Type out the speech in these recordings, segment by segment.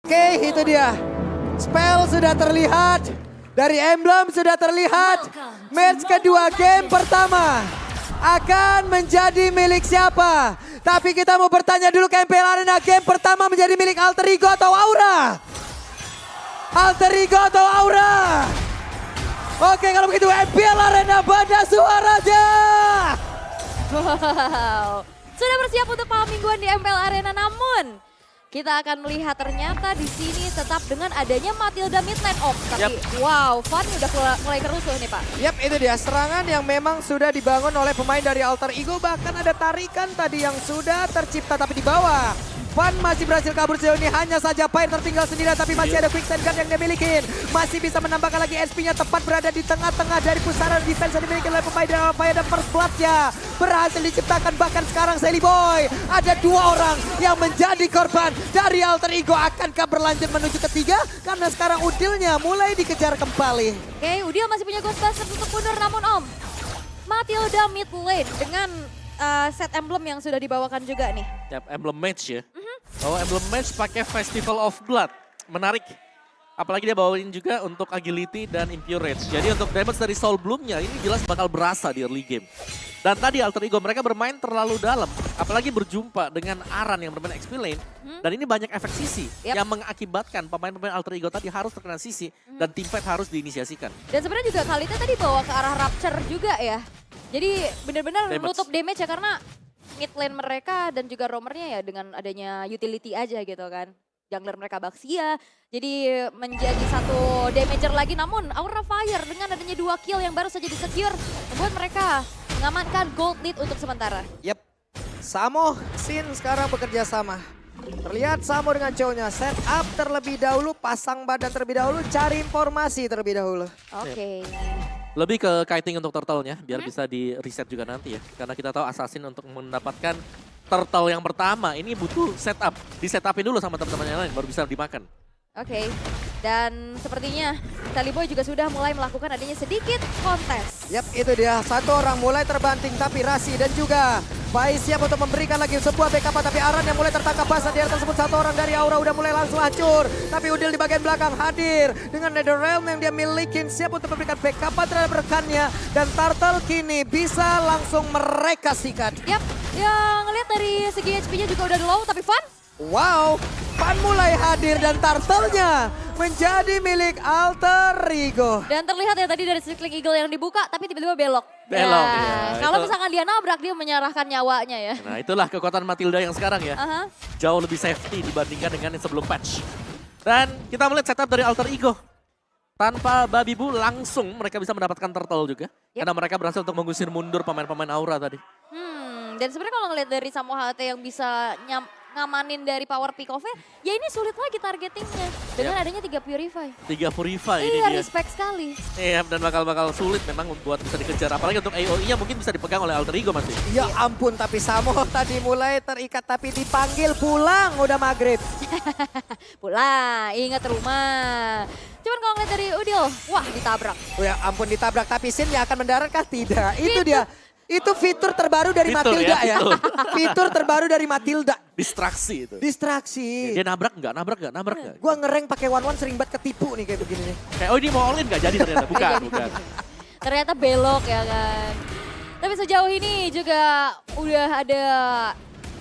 Oke, itu dia. Spell sudah terlihat. Dari emblem sudah terlihat. Match kedua game pertama akan menjadi milik siapa? Tapi kita mau bertanya dulu ke MPL Arena, game pertama menjadi milik Alter Ego atau Aura? Alter Ego atau Aura? Oke, kalau begitu MPL Arena pada suaranya. Wow, sudah bersiap untuk malam mingguan di MPL Arena, namun kita akan melihat ternyata di sini tetap dengan adanya Matilda Midnight Ops. Tapi wow, Fun udah mulai kerusuh nih Pak. Yap, itu dia serangan yang memang sudah dibangun oleh pemain dari Alter Ego. Bahkan ada tarikan tadi yang sudah tercipta tapi di bawah. Fun masih berhasil kabur sejauh ini, hanya saja Fire tertinggal sendirian tapi masih ada Quicksand Gun yang dia miliki. Masih bisa menambahkan lagi SP-nya tepat berada di tengah-tengah dari pusaran defense yang dimiliki oleh pemain dari Fire, dan first blood-nya berhasil diciptakan. Bahkan sekarang Sally Boy, ada dua orang yang menjadi korban dari Alter Ego. Akankah berlanjut menuju ketiga? Karena sekarang Udilnya mulai dikejar kembali. Oke, Udil masih punya Ghostbusters untuk mundur, namun Om, Matilda mid lane dengan set emblem yang sudah dibawakan juga nih. Yap, emblem match ya. Oh, emblem match pakai Festival of Blood. Menarik. Apalagi dia bawain juga untuk agility dan impure rage. Jadi untuk damage dari Soul Bloom-nya ini jelas bakal berasa di early game. Dan tadi Alter Ego mereka bermain terlalu dalam. Apalagi berjumpa dengan Aran yang bermain XP lane. Dan ini banyak efek sisi yang mengakibatkan pemain-pemain Alter Ego tadi harus terkena sisi. Dan teamfight harus diinisiasikan. Dan sebenarnya juga Kalita tadi bawa ke arah Rapture juga ya. Jadi benar-benar menutup damage ya, karena mid lane mereka dan juga roamernya ya dengan adanya utility aja gitu kan. Jungler mereka Baxia, jadi menjadi satu damager lagi. Namun Aura Fire dengan adanya 2 kill yang baru saja di-secure membuat mereka mengamankan gold lead untuk sementara. Yep, Samo, Sin sekarang bekerja sama. Terlihat Samo dengan cowoknya set up terlebih dahulu, pasang badan terlebih dahulu, cari informasi terlebih dahulu. Oke. Lebih ke kiting untuk turtle-nya, biar bisa di reset juga nanti ya. Karena kita tahu Assassin untuk mendapatkan turtle yang pertama, ini butuh setup. Di-setupin dulu sama teman-teman yang lain, baru bisa dimakan. Oke, dan sepertinya Sally Boy juga sudah mulai melakukan adanya sedikit kontes. Yap, itu dia. Satu orang mulai terbanting, tapi Rasi dan juga Pai siap untuk memberikan lagi sebuah backup, tapi Aran yang mulai tertangkap basah di area tersebut. Satu orang dari Aura udah mulai langsung hancur. Tapi Udil di bagian belakang hadir dengan Netherrealm yang dia miliki, siap untuk memberikan backup terhadap rekannya. Dan Turtle kini bisa langsung mereka sikat. Yap, yang ngeliat dari segi HP-nya juga udah low, tapi Fun. Wow, Pan mulai hadir dan Turtle-nya menjadi milik Alter Ego. Dan terlihat ya tadi dari Circling Eagle yang dibuka, tapi tiba-tiba belok. Belok, Ya, ya, kalau itu. misalkan dia nabrak, dia menyerahkan nyawanya ya. Nah itulah kekuatan Matilda yang sekarang ya. Aha. Jauh lebih safety dibandingkan dengan yang sebelum patch. Dan kita melihat setup dari Alter Ego. Tanpa Babi Bu langsung mereka bisa mendapatkan turtle juga. Karena mereka berhasil untuk mengusir mundur pemain-pemain Aura tadi. Dan sebenarnya kalau ngeliat dari Samo HT yang bisa ngamanin dari power pick off-nya, ya ini sulit lagi targetingnya. Dengan adanya 3 Purify. 3 Purify ini Iya, dia. respect sekali. Iya, dan bakal sulit memang buat bisa dikejar. Apalagi untuk AOE-nya mungkin bisa dipegang oleh Alter Ego masih. Ya ampun, tapi Samo tadi mulai terikat, tapi dipanggil pulang udah maghrib. Pulang, ingat rumah. Cuman kalau ngeliat dari Udil, wah ditabrak. Oh ya ampun, ditabrak, tapi Sin yang akan mendarat kah? Tidak, itu dia. Itu fitur terbaru dari Fitur Matilda ya, ya. Fitur terbaru dari Matilda. Distraksi itu. Distraksi. Dia nabrak nggak? Gua ngereng pakai one-one sering banget ketipu nih kayak begini nih. Kayak, oh ini mau all in nggak jadi ternyata. Bukan. Ternyata belok ya kan. Tapi sejauh ini juga udah ada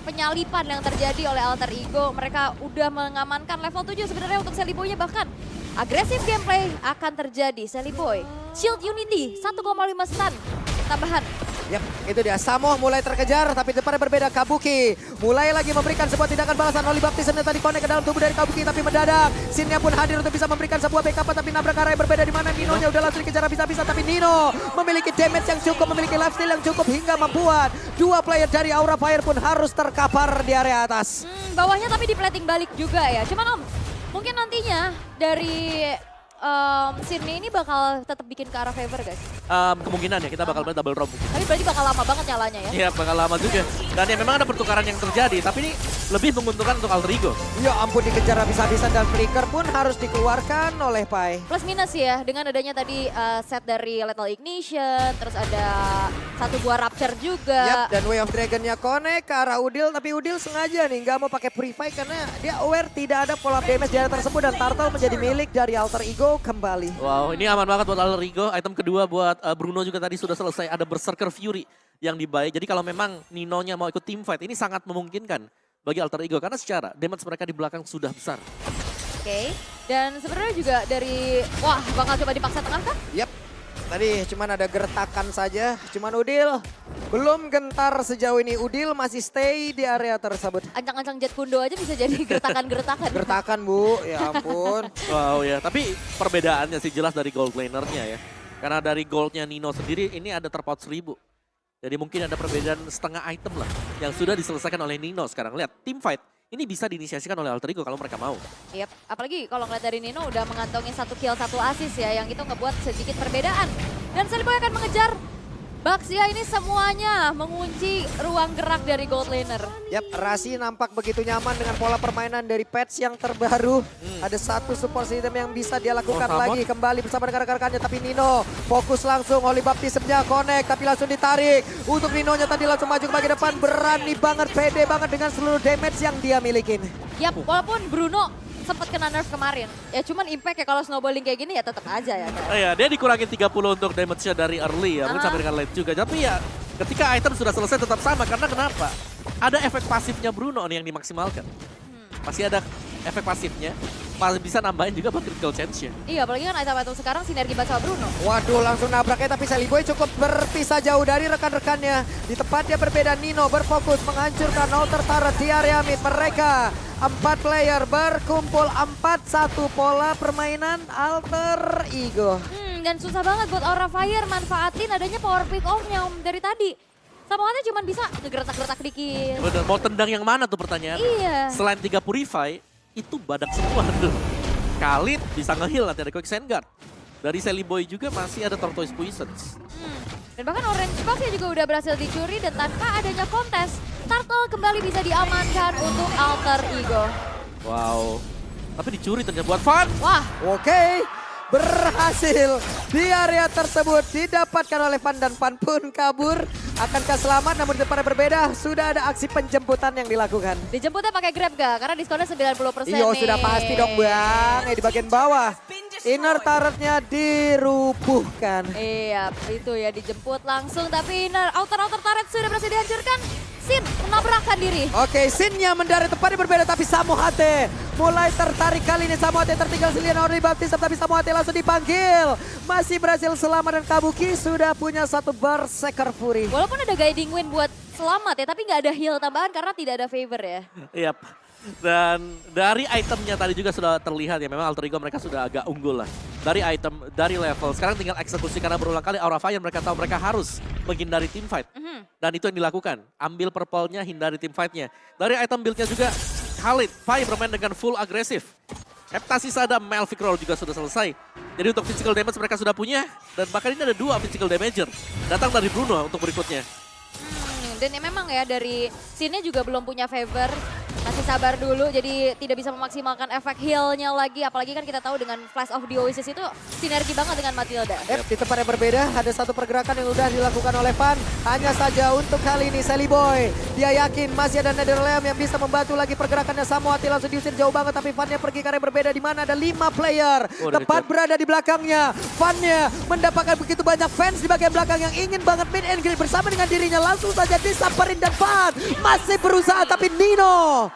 penyalipan yang terjadi oleh Alter Ego. Mereka udah mengamankan level 7 sebenarnya untuk Sally Boy-nya, bahkan agresif gameplay akan terjadi. Sally Boy, Shield Unity 1,5 stun tambahan. Yap, itu dia. Samo mulai terkejar, tapi depannya berbeda. Kabuki mulai lagi memberikan sebuah tindakan balasan. Oli Baptism tadi connect ke dalam tubuh dari Kabuki, tapi mendadak Sinnya pun hadir untuk bisa memberikan sebuah backup, tapi nabrak arah yang berbeda di mana Nino-nya udah langsung dikejar habis-habisan, tapi Nino memiliki damage yang cukup, memiliki lifesteal yang cukup hingga membuat dua player dari Aura Fire pun harus terkapar di area atas. Bawahnya tapi di plating balik juga ya. Cuman Om, mungkin nantinya dari Sydney ini bakal tetap bikin ke arah favor guys. kemungkinan ya kita bakal main double roam. Tapi berarti bakal lama banget nyalanya ya. Iya, bakal lama juga. Dan ya memang ada pertukaran yang terjadi, tapi ini lebih menguntungkan untuk Alter Ego. Ya ampun, dikejar habis-habisan dan flicker pun harus dikeluarkan oleh Pai. Plus minus ya, dengan adanya tadi set dari Lethal Ignition, terus ada satu buah Rapture juga. Yap, dan Way of Dragon-nya connect ke arah Udil, tapi Udil sengaja nih nggak mau pakai Purify karena dia aware tidak ada follow up damage di area tersebut dan Turtle menjadi milik dari Alter Ego kembali. Wow, ini aman banget buat Alter Ego. Item kedua buat Bruno juga tadi sudah selesai, ada Berserker Fury yang dibuy. Jadi kalau memang Nino-nya mau ikut team fight, ini sangat memungkinkan bagi Alter Ego karena secara damage mereka di belakang sudah besar. Oke, dan sebenarnya juga dari, wah bakal coba dipaksa tengah kah? Yap, tadi cuman ada gertakan saja, cuman Udil belum gentar sejauh ini. Udil masih stay di area tersebut. Ancang-ancang Jet Kundo aja bisa jadi gertakan-gertakan. Gertakan Bu, ya ampun. Wow ya, tapi perbedaannya sih jelas dari gold laner-nya ya. Karena dari goldnya Nino sendiri ini ada terpaut 1000. Jadi mungkin ada perbedaan setengah item lah yang sudah diselesaikan oleh Nino sekarang. Lihat, team fight ini bisa diinisiasikan oleh Alter Ego kalau mereka mau. Yap, apalagi kalau ngeliat dari Nino udah mengantongi 1 kill 1 assist ya, yang itu ngebuat sedikit perbedaan. Dan Celiboy akan mengejar Baxia ini semuanya mengunci ruang gerak dari gold laner. Yap, Rasi nampak begitu nyaman dengan pola permainan dari patch yang terbaru. Ada satu support system yang bisa dia lakukan lagi kembali bersama dengan rekan-rekannya. Tapi Nino fokus langsung, Holy Baptism-nya connect tapi langsung ditarik. Untuk Nino-nya tadi langsung maju ke bagian depan, berani banget, pede banget dengan seluruh damage yang dia milikin. Yap, walaupun Bruno sempat kena nerf kemarin. Ya cuman impact ya kalau snowballing kayak gini ya tetap aja ya. Iya, dia dikurangin 30 untuk damage-nya dari early ya, mungkin sampai dengan late juga. Tapi ya ketika item sudah selesai tetap sama, karena kenapa? Ada efek pasifnya Bruno nih yang dimaksimalkan. Masih ada efek pasifnya, bisa nambahin juga buat critical chance-nya. Iya, apalagi kan item-item sekarang sinergi banget sama Bruno. Waduh, langsung nabraknya tapi Celiboy cukup berpisah jauh dari rekan-rekannya. Di tempatnya berbeda, Nino berfokus menghancurkan outer turret di area mid. Mereka 4 player berkumpul 4-1 pola permainan Alter Ego. Dan susah banget buat Aura Fire manfaatin adanya power pick off-nya dari tadi. Samoanya cuma bisa ngegertak-gertak dikit. Bener, mau tendang yang mana tuh pertanyaan? Iya. Selain 3 Purify, itu badak semua tuh. Khalid bisa nge-heal nanti ada Quicksand Guard. Dari Celiboy juga masih ada Tortoise Poisons. Dan bahkan Orange Box ya juga udah berhasil dicuri dan tanpa adanya kontes, Turtle kembali bisa diamankan untuk Alter Ego. Wow, tapi dicuri ternyata buat Fan. Wah, Oke, berhasil di area tersebut didapatkan oleh Fan dan Fan pun kabur. Akankah selamat? Namun di depannya berbeda, sudah ada aksi penjemputan yang dilakukan. dijemputnya pakai Grab gak? Karena diskonnya 90% Iyo, nih. sudah pasti dong Bang. Di bagian bawah, inner turretnya dirubuhkan. Iya, itu ya dijemput langsung. Tapi outer turret sudah berhasil dihancurkan. Sin menabrakkan diri. Oke, Sin-nya mendarat tempatnya berbeda tapi Samohate mulai tertarik kali ini. Samohate tertinggal sendirian oleh Baptism tapi Samohate langsung dipanggil. Masih berhasil selamat dan Kabuki sudah punya 1 Berserker Fury. Walaupun ada guiding wind buat selamat ya, tapi nggak ada heal tambahan karena tidak ada favor ya. Yap. Dan dari itemnya tadi juga sudah terlihat ya, memang Alter Ego mereka sudah agak unggul lah. Dari item, dari level, sekarang tinggal eksekusi karena berulang kali Aura Fire mereka tahu mereka harus menghindari team fight. Dan itu yang dilakukan, ambil purple-nya, hindari team fight-nya. Dari item build-nya juga, Khalid, Fire bermain dengan full agresif. Heptasis ada, Melvic Roll juga sudah selesai. Jadi untuk physical damage mereka sudah punya, dan bahkan ini ada 2 physical damager. Datang dari Bruno untuk berikutnya. Dan ya memang ya dari scene-nya juga belum punya favor. Masih sabar dulu, jadi tidak bisa memaksimalkan efek heal-nya lagi. Apalagi kan kita tahu dengan Flash of the Oasis itu sinergi banget dengan Matilda. Di tempat yang berbeda, ada 1 pergerakan yang sudah dilakukan oleh Fan. Hanya saja untuk kali ini Celiboy, dia yakin masih ada Netherrealm yang bisa membantu lagi pergerakannya. Samohate langsung diusir jauh banget, tapi Fan-nya pergi ke area berbeda di mana ada 5 player. Tepat berada di belakangnya. Fan-nya mendapatkan begitu banyak fans di bagian belakang yang ingin banget mid and grade bersama dengan dirinya. Langsung saja disamperin dan Fan masih berusaha, tapi Nino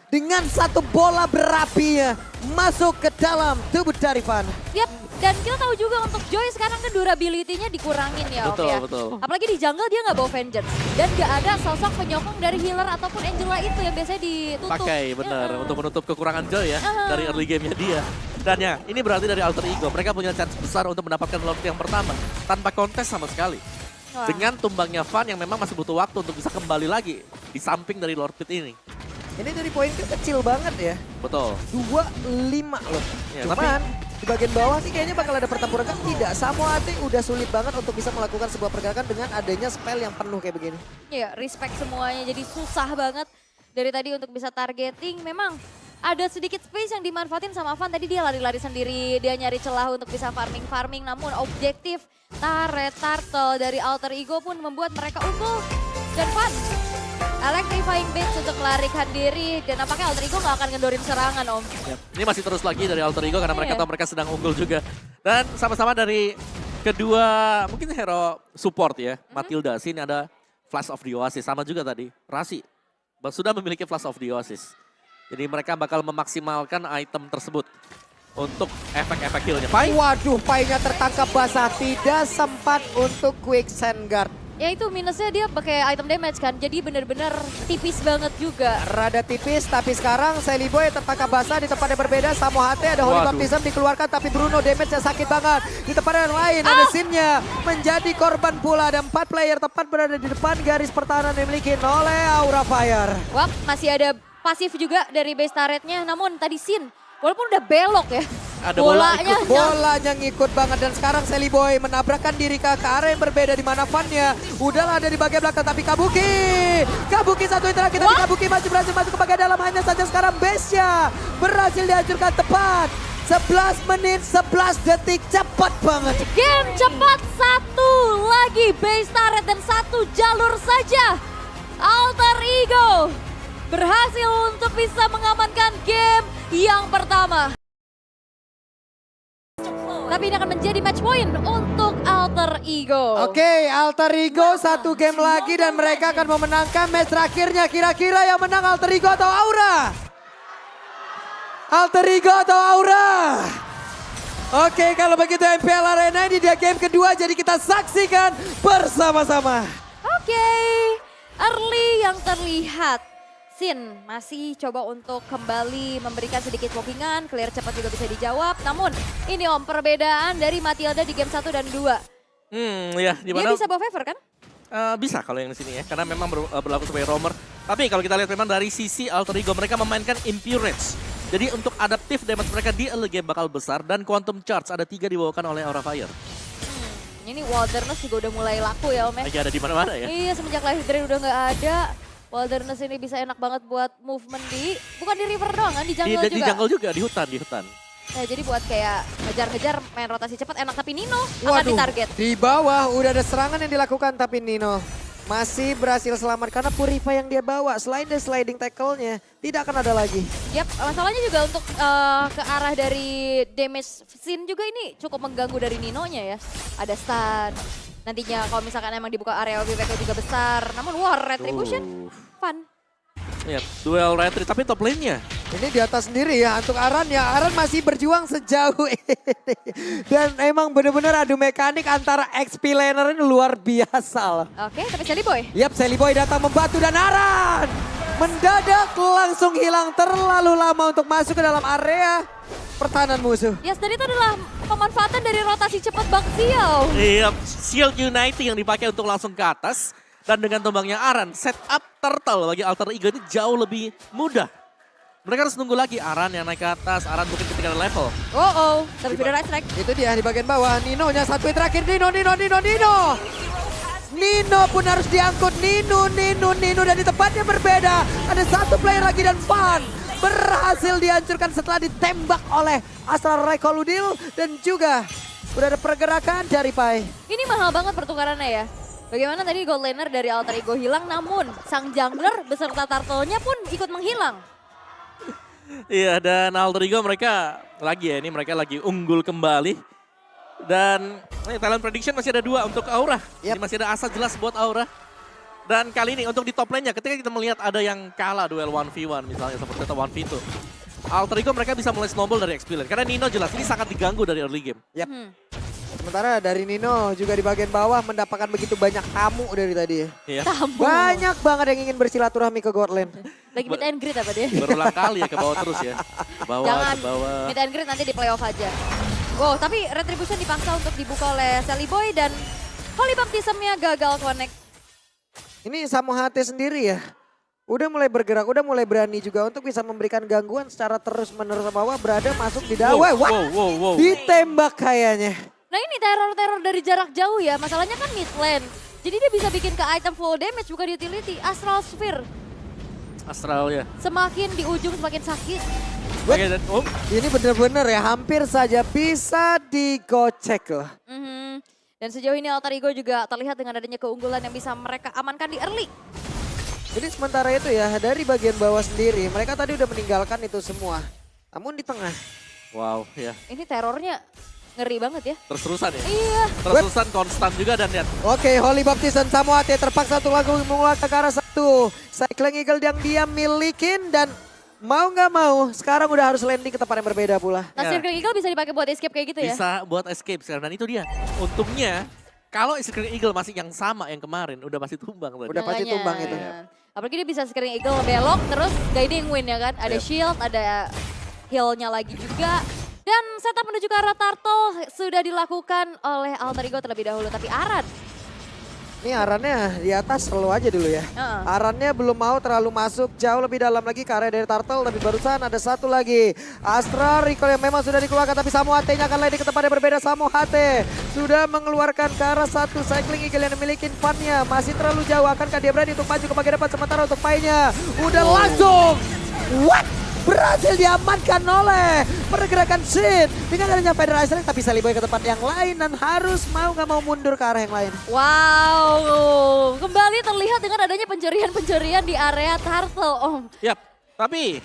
dengan 1 bola berapinya masuk ke dalam tubuh dari Fan. Yap, dan kita tahu juga untuk Joy sekarang kan durability-nya dikurangin ya, Betul, ya. betul. Apalagi di jungle dia nggak bawa Vengeance. Dan nggak ada sosok penyokong dari healer ataupun Angela itu yang biasanya ditutup. Pakai, benar, untuk menutup kekurangan Joy ya, dari early game-nya dia. Dan ya, ini berarti dari Alter Ego, mereka punya chance besar untuk mendapatkan Lord yang pertama, tanpa kontes sama sekali. Wah. Dengan tumbangnya Fan yang memang masih butuh waktu untuk bisa kembali lagi di samping dari Lord Pit ini. Ini dari poin kecil banget ya. Betul. 2-5 loh. Ya, Cuman Di bagian bawah sih kayaknya bakal ada pertempuran kan? Tidak, Samoate udah sulit banget untuk bisa melakukan sebuah pergerakan dengan adanya spell yang penuh kayak begini. Iya, respect semuanya. Jadi susah banget dari tadi untuk bisa targeting. Memang ada sedikit space yang dimanfaatin sama Van. Tadi dia lari-lari sendiri, dia nyari celah untuk bisa farming-farming. Namun objektif turret turtle dari Alter Ego pun membuat mereka unggul. Dan Van, electrifying bits untuk melarikan diri. Dan nampaknya Alter Ego gak akan ngendorin serangan, Om. Yap. Ini masih terus lagi dari Alter Ego karena mereka tahu mereka sedang unggul juga. Dan sama-sama dari kedua mungkin hero support ya. Matilda, sini ada Flash of the Oasis. Sama juga tadi, Rasi sudah memiliki Flash of the Oasis. Jadi mereka bakal memaksimalkan item tersebut untuk efek-efek heal-nya. Pai? Waduh, Pai-nya tertangkap basah. Tidak sempat untuk quicksand guard. Ya itu minusnya dia pakai item damage kan, jadi bener-bener tipis banget juga. Rada tipis, tapi sekarang Sally Boy tertangkap basah di tempat yang berbeda. Samoate ada Holy Baptism dikeluarkan, tapi Bruno damage-nya sakit banget. Di tempat yang lain ada Sinnya menjadi korban pula. Ada 4 player tepat berada di depan garis pertahanan yang dimiliki oleh Aura Fire. Wah, masih ada pasif juga dari base turretnya, namun tadi Sin, walaupun udah belok ya. Ada bolanya ngikut banget dan sekarang Sally Boy menabrakkan diri ke arah yang berbeda di mana Van-nya udahlah ada di bagian belakang tapi Kabuki satu yang terakhir tapi Kabuki masih berhasil masuk ke bagian dalam hanya saja sekarang base-nya berhasil dihancurkan tepat 11 menit 11 detik cepat banget. Game cepat, satu lagi base turret dan satu jalur saja. Alter Ego berhasil untuk bisa mengamankan game yang pertama. Tapi ini akan menjadi match point untuk Alter Ego. Oke, Alter Ego satu game lagi dan mereka akan memenangkan match terakhirnya. Kira-kira yang menang Alter Ego atau Aura? Alter Ego atau Aura? Oke, kalau begitu MPL Arena ini dia game kedua jadi kita saksikan bersama-sama. Oke, early yang terlihat. Sin masih coba untuk kembali memberikan sedikit walkingan, clear cepat juga bisa dijawab. Namun ini Om, perbedaan dari Matilda di game 1 dan 2. Ya, di mana? Dia bisa bawa favor kan? Bisa kalau yang di sini ya, karena memang berlaku sebagai roamer. Tapi kalau kita lihat memang dari sisi Alter Ego mereka memainkan Impurage. Jadi untuk adaptif damage mereka di early game bakal besar dan Quantum Charge ada 3 dibawakan oleh Aura Fire. Ini Wilderness juga udah mulai laku ya Om ya. Lagi ada di mana-mana ya. Iya, semenjak Life Drain udah nggak ada. Wilderness ini bisa enak banget buat movement bukan di river doang kan, di jungle juga. Di jungle juga, di hutan. Nah, jadi buat kayak ngejar-ngejar main rotasi cepat enak, tapi Nino akan ditarget. Di bawah udah ada serangan yang dilakukan tapi Nino masih berhasil selamat karena Purify yang dia bawa. Selain dari sliding tackle-nya tidak akan ada lagi. Yap, masalahnya juga untuk ke arah dari damage scene juga ini cukup mengganggu dari Nino-nya ya. Ada stun. Nantinya kalau misalkan emang dibuka area WPK juga besar. Namun wah, Retribution fun. Ya, duel retri tapi top lane-nya. Ini di atas sendiri ya untuk Aran ya. Aran masih berjuang sejauh ini. Dan emang bener-bener adu mekanik antara XP laner ini luar biasa lah. Oke, tapi Sally Boy. Yap, Sally Boy datang membantu dan Aran mendadak langsung hilang terlalu lama untuk masuk ke dalam area pertahanan musuh. Yes, dan itu adalah pemanfaatan dari rotasi cepat Bang Xiao. Iya, Shield Uniting yang dipakai untuk langsung ke atas. Dan dengan tumbangnya Aran, setup turtle bagi Alter Ego ini jauh lebih mudah. Mereka harus nunggu lagi Aran yang naik ke atas, Aran mungkin ketika ada level. Tapi video right strike. Itu dia di bagian bawah, Nino-nya satu yang terakhir, Nino. Nino pun harus diangkut, Nino. Dan di tempatnya berbeda, ada satu player lagi dan Van berhasil dihancurkan setelah ditembak oleh Astral Recoludil. Dan juga udah ada pergerakan dari Pai. Ini mahal banget pertukarannya ya. Bagaimana tadi gold laner dari Alter Ego hilang, namun sang jungler beserta turtle-nya pun ikut menghilang. Iya, dan Alter Ego mereka lagi unggul kembali. Dan talent prediction masih ada 2 untuk Aura. Jadi masih ada asa jelas buat Aura. Dan kali ini untuk di top lane-nya ketika kita melihat ada yang kalah duel 1v1 misalnya seperti itu 1v2. Alter Ego mereka bisa mulai snowball dari XP lane. Karena Nino jelas ini sangat diganggu dari early game. Sementara dari Nino juga di bagian bawah mendapatkan begitu banyak tamu dari tadi ya. Iya. Tamu. Banyak banget yang ingin bersilaturahmi ke God Lane. Lagi meet and greet apa dia? Berulang kali ya ke bawah terus ya. Ke bawah, Jangan ke bawah. meet and greet nanti di playoff aja. Wow, tapi Retribution dipaksa untuk dibuka oleh Sally Boy dan Holy Baptism-nya gagal connect. Ini Samoate sendiri ya. Udah mulai bergerak, udah mulai berani juga untuk bisa memberikan gangguan secara terus-menerus bahwa berada masuk di dalam. Wow. Ditembak kayaknya. Nah ini teror-teror dari jarak jauh ya, masalahnya kan mid lane. Jadi dia bisa bikin ke item full damage bukan utility. Astral Sphere. Astral ya. Semakin di ujung semakin sakit. Oke, dan Ini bener-bener ya hampir saja bisa digocek loh. Dan sejauh ini Alter Ego juga terlihat dengan adanya keunggulan yang bisa mereka amankan di early. Jadi sementara itu ya dari bagian bawah sendiri mereka tadi udah meninggalkan itu semua. Namun di tengah. wow ya. Ini terornya ngeri banget ya. Terus-terusan ya. Iya. Terus-terusan konstan juga dan lihat. Oke, Holy Baptist dan Samoate terpaksa untuk lagu mengeluarkan ke arah satu. Cycling Eagle yang dia milikin dan mau nggak mau sekarang udah harus landing ke tempat yang berbeda pula. Nah, Ya. Circle Eagle bisa dipakai buat escape kayak gitu ya? Bisa buat escape sekarang dan itu dia. Untungnya kalau Screaming Eagle masih yang sama yang kemarin udah pasti tumbang tadi. Udah pasti Makanya. tumbang itu. Apalagi dia bisa Screaming Eagle belok terus guiding win ya kan. Ada Yep. shield, ada heal-nya lagi juga. Dan setup menuju ke arah Turtle sudah dilakukan oleh Alter Ego terlebih dahulu. Tapi Aran, Ini arannya di atas selalu aja dulu ya. Arannya belum mau terlalu masuk jauh lebih dalam lagi ke area dari Turtle. Tapi barusan ada satu lagi. Astra Recall yang memang sudah dikeluarkan. Tapi Samoate-nya akan landing ke tempat yang berbeda. Samoate sudah mengeluarkan ke arah satu. Cycling Eagle yang memiliki fun-nya. Masih terlalu jauh. Akankah dia berani untuk maju ke bagian depan. Sementara untuk Pai-nya udah langsung. What? Berhasil diamankan oleh pergerakan Shin. Dengan adanya Federation tapi Saliboy ke tempat yang lain. Dan harus mau nggak mau mundur ke arah yang lain. wow, kembali terlihat dengan adanya pencurian-pencurian di area Turtle, Om. Yap, tapi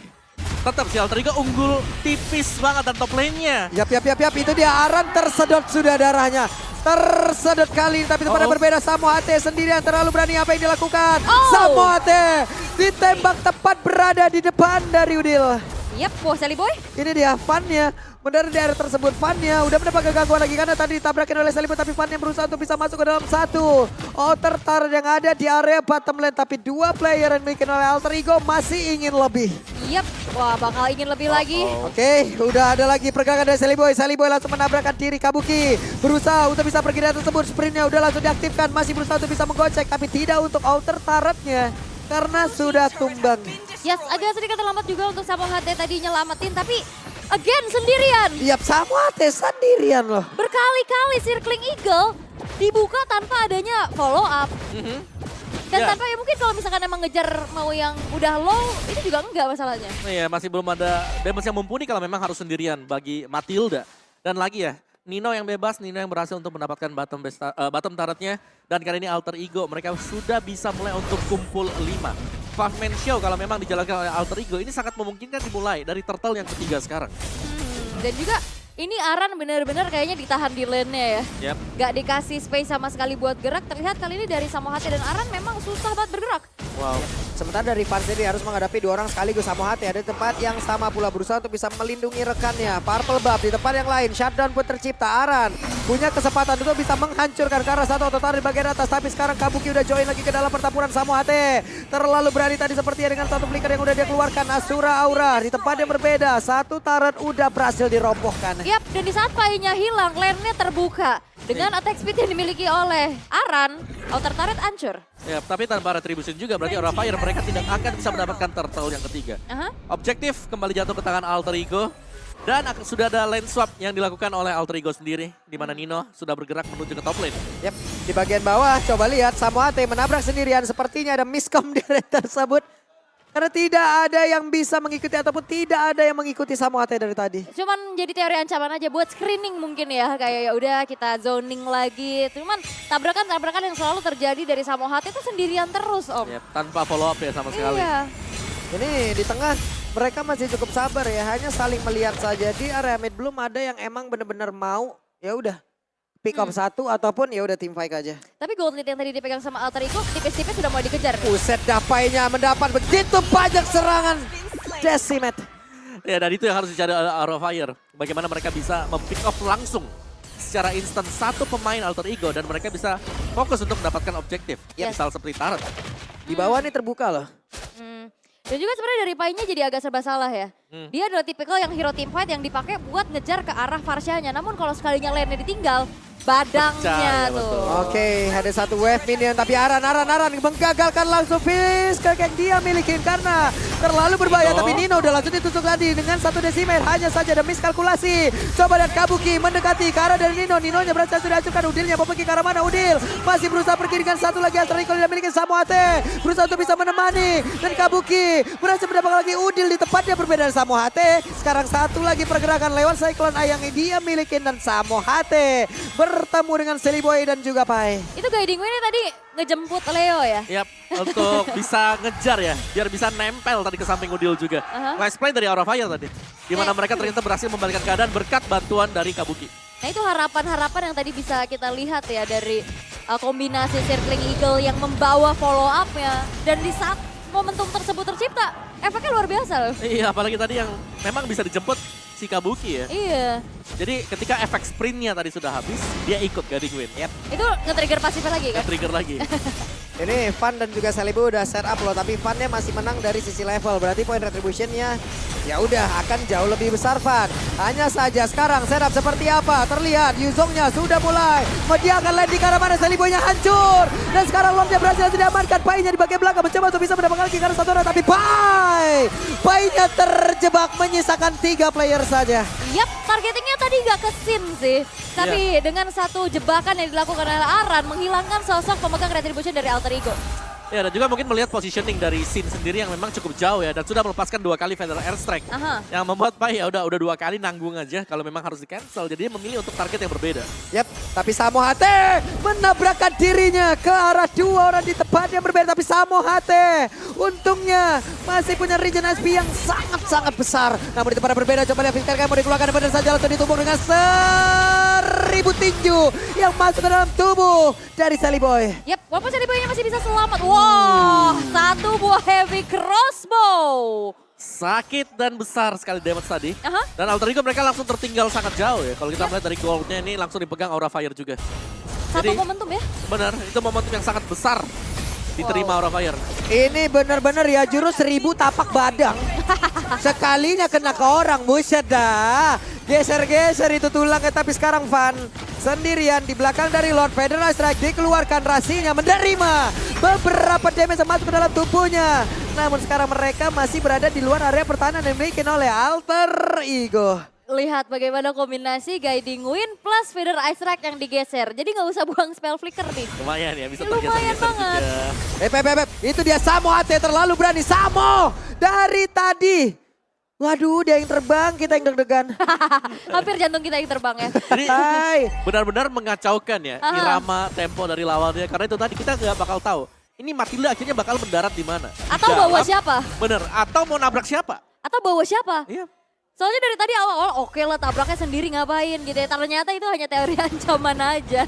tetap si Alter Ego unggul tipis banget dan top lane-nya. Yap, itu dia Aran tersedot sudah darahnya. Tersedot kali tapi tempatnya berbeda. Samoate sendirian terlalu berani apa yang dilakukan. Samoate ditembak tepat berada di depan dari Udil. Yap, wah Sally Boy. Ini dia Fan-nya. Mendarat di area tersebut Fan-nya udah mendapat gangguan lagi karena tadi ditabrakin oleh Saliboy tapi Fan-nya berusaha untuk bisa masuk ke dalam satu. Outer turret yang ada di area bottom lane tapi dua player yang dimiliki oleh Alter Ego masih ingin lebih. Yap, wah bakal ingin lebih lagi. Oke, udah ada lagi pergerakan dari Saliboy. Saliboy langsung menabrakkan diri Kabuki. Berusaha untuk bisa pergi dari tersebut. Sprintnya udah langsung diaktifkan. Masih berusaha untuk bisa menggocek. Tapi tidak untuk outer turretnya. Karena sudah tumbang. Yes, agak sedikit terlambat juga untuk Samoate tadi nyelamatin. Tapi again sendirian. Yap, Samoate sendirian loh. Berkali-kali Circling Eagle dibuka tanpa adanya follow up. Dan tanpa ya mungkin kalau misalkan emang ngejar mau yang udah low, ini juga enggak masalahnya. Iya, masih belum ada damage yang mumpuni kalau memang harus sendirian bagi Matilda. Dan lagi ya, Nino yang bebas, Nino yang berhasil untuk mendapatkan bottom turretnya. Dan kali ini Alter Ego, mereka sudah bisa mulai untuk kumpul 5. 5-man show kalau memang dijalankan oleh Alter Ego, ini sangat memungkinkan dimulai dari Turtle yang ketiga sekarang. Dan juga ini Aran benar-benar kayaknya ditahan di lane-nya ya. Yap. Gak dikasih space sama sekali buat gerak. Terlihat kali ini dari Samoate dan Aran memang susah banget bergerak. Wow. Sementara dari Fan sendiri harus menghadapi dua orang sekaligus. Samoate ada di tempat yang sama pula berusaha untuk bisa melindungi rekannya. Purple Buff di tempat yang lain. Shutdown pun tercipta. Aran punya kesempatan untuk bisa menghancurkan ke arah satu atau tarik di bagian atas. Tapi sekarang Kabuki udah join lagi ke dalam pertempuran. Samoate terlalu berani tadi sepertinya dengan satu flicker yang udah dia keluarkan. Asura Aura di tempat yang berbeda. Satu turret udah berhasil dirobohkan. Yap, dan di saat Pai-nya hilang, lane-nya terbuka. Dengan attack speed yang dimiliki oleh Aran, outer turret hancur. Ya, tapi tanpa retribution juga berarti Aura Fire mereka tidak akan bisa mendapatkan turtle yang ketiga. Objektif kembali jatuh ke tangan Alter Ego. Dan sudah ada lane swap yang dilakukan oleh Alter Ego sendiri. Di mana Nino sudah bergerak menuju ke top lane. Yap, di bagian bawah coba lihat Samoate menabrak sendirian. Sepertinya ada miscom di area tersebut. Karena tidak ada yang bisa mengikuti ataupun tidak ada yang mengikuti Samoate dari tadi. Cuman jadi teori ancaman aja buat screening mungkin ya. Kayak ya udah kita zoning lagi. Cuman tabrakan-tabrakan yang selalu terjadi dari Samoate itu sendirian terus, Om. Ya, tanpa follow up ya sama sekali. Iya. Ini di tengah mereka masih cukup sabar ya. Hanya saling melihat saja. Di area mid belum ada yang emang benar-benar mau. Ya udah. Pick up satu ataupun ya udah team fight aja. Tapi gold lead yang tadi dipegang sama Alter Ego tipis-tipis sudah mulai dikejar. Buset Pai-nya mendapat begitu banyak serangan. Decimate. Ya, dan itu yang harus dicari oleh Aura Fire. Bagaimana mereka bisa mempick up langsung secara instan satu pemain Alter Ego dan mereka bisa fokus untuk mendapatkan objektif. Yes. Misal seperti turret. Di bawah nih terbuka loh. Dan juga sebenarnya dari Pai-nya jadi agak serba salah ya. Dia adalah tipikal yang hero team fight yang dipakai buat ngejar ke arah Farshanya. Namun kalau sekalinya lane-nya ditinggal, badangnya Pecah, ya, tuh. betul. Oke, ada satu wave minion tapi Aran menggagalkan langsung finish yang dia miliki karena terlalu berbahaya. Nino. Tapi Nino udah langsung ditusuk tadi dengan satu decimer. Hanya saja ada miskalkulasi. Coba lihat Kabuki mendekati ke arah dari Nino. Ninonya berhasil sudah hancurkan. Udilnya mau pergi ke arah mana? Udil masih berusaha pergi dengan satu lagi Alter Ego yang dimiliki Samohate. Berusaha untuk bisa menemani. Dan Kabuki berhasil mendapatkan lagi Udil di tempat yang berbeda dari Samohate. Sekarang satu lagi pergerakan lewat Cyclone Eye yang dia miliki dan Samohate bertemu dengan Silly Boy dan juga Pai. Itu Guiding Win tadi ngejemput Leo ya? Yap, untuk bisa ngejar ya, biar bisa nempel tadi ke samping Udil juga. Nice play dari Aura Fire tadi. Di mana mereka ternyata berhasil membalikkan keadaan berkat bantuan dari Kabuki. Nah itu harapan-harapan yang tadi bisa kita lihat ya dari kombinasi Circling Eagle yang membawa follow up-nya. Dan di saat momentum tersebut tercipta, efeknya luar biasa loh. Iya, apalagi tadi yang memang bisa dijemput si Kabuki ya. Iya. Jadi ketika efek sprintnya tadi sudah habis, dia ikut Guiding Win. Yep. Itu nge-trigger pasifnya lagi kan? Trigger lagi. Ini Van dan juga Salibu udah set up loh, tapi Van-nya masih menang dari sisi level. Berarti poin retribution-nya ya udah akan jauh lebih besar Van. Hanya saja sekarang setup seperti apa? Terlihat Yuzongnya sudah mulai. Dia akan landing ke arah mana? Salibu-nya hancur. Dan sekarang Lordnya berhasil diamankan. Pai-nya di bagian belakang mencoba untuk bisa mendapatkan lagi karena satu orang. Tapi Pai-nya terjebak menyisakan 3 player saja. Yap, targetingnya tadi nggak ke Sin sih. Tapi dengan satu jebakan yang dilakukan oleh Aran menghilangkan sosok pemegang retribution dari Alter Ego. Ya, dan juga mungkin melihat positioning dari Sin sendiri yang memang cukup jauh ya, dan sudah melepaskan 2 kali Feather Airstrike. Yang membuat Pai ya udah 2 kali nanggung aja kalau memang harus di cancel. Jadi dia memilih untuk target yang berbeda. Yap, tapi Samohate menabrakkan dirinya ke arah 2 orang di tempat yang berbeda. Tapi Samohate untungnya masih punya regen SP yang sangat-sangat besar. Namun di tempat yang berbeda, coba lihat Fiskar mau dikeluarkan benar saja langsung ditumbuk dengan 1000 tinju yang masuk ke dalam tubuh dari Sally Boy. Yap, walaupun Sally Boy-nya masih bisa selamat. Wah, satu buah heavy crossbow. Sakit dan besar sekali damage tadi. Dan Alter Ego mereka langsung tertinggal sangat jauh ya. Kalau kita melihat dari goldnya ini langsung dipegang Aura Fire juga. Satu Jadi, momentum ya. Benar, itu momentum yang sangat besar diterima Aura Fire. Ini benar-benar ya jurus 1000 tapak badang. Sekalinya kena ke orang, buset dah. Geser-geser itu tulangnya, tapi sekarang Van sendirian di belakang dari Lord Feather Strike dikeluarkan rasinya menerima beberapa damage yang masuk ke dalam tubuhnya. Namun sekarang mereka masih berada di luar area pertahanan yang dimiliki oleh Alter Ego. Lihat bagaimana kombinasi Guiding Wind plus Feather Ice Strike yang digeser. Jadi nggak usah buang spell flicker nih. Lumayan ya, bisa Lumayan tergeser-geser banget. juga. Itu dia Samohate terlalu berani. Samo dari tadi. Waduh, dia yang terbang, kita yang deg-degan. Hampir jantung kita yang terbang ya. Jadi benar-benar mengacaukan ya irama tempo dari lawannya. Karena itu tadi kita nggak bakal tahu. Ini Matilda akhirnya bakal mendarat di mana. Atau bawa siapa? Bener, atau mau nabrak siapa. Atau bawa siapa? Iya. Soalnya dari tadi awal-awal oke lah tabraknya sendiri ngapain gitu ya. Ternyata itu hanya teori ancaman aja.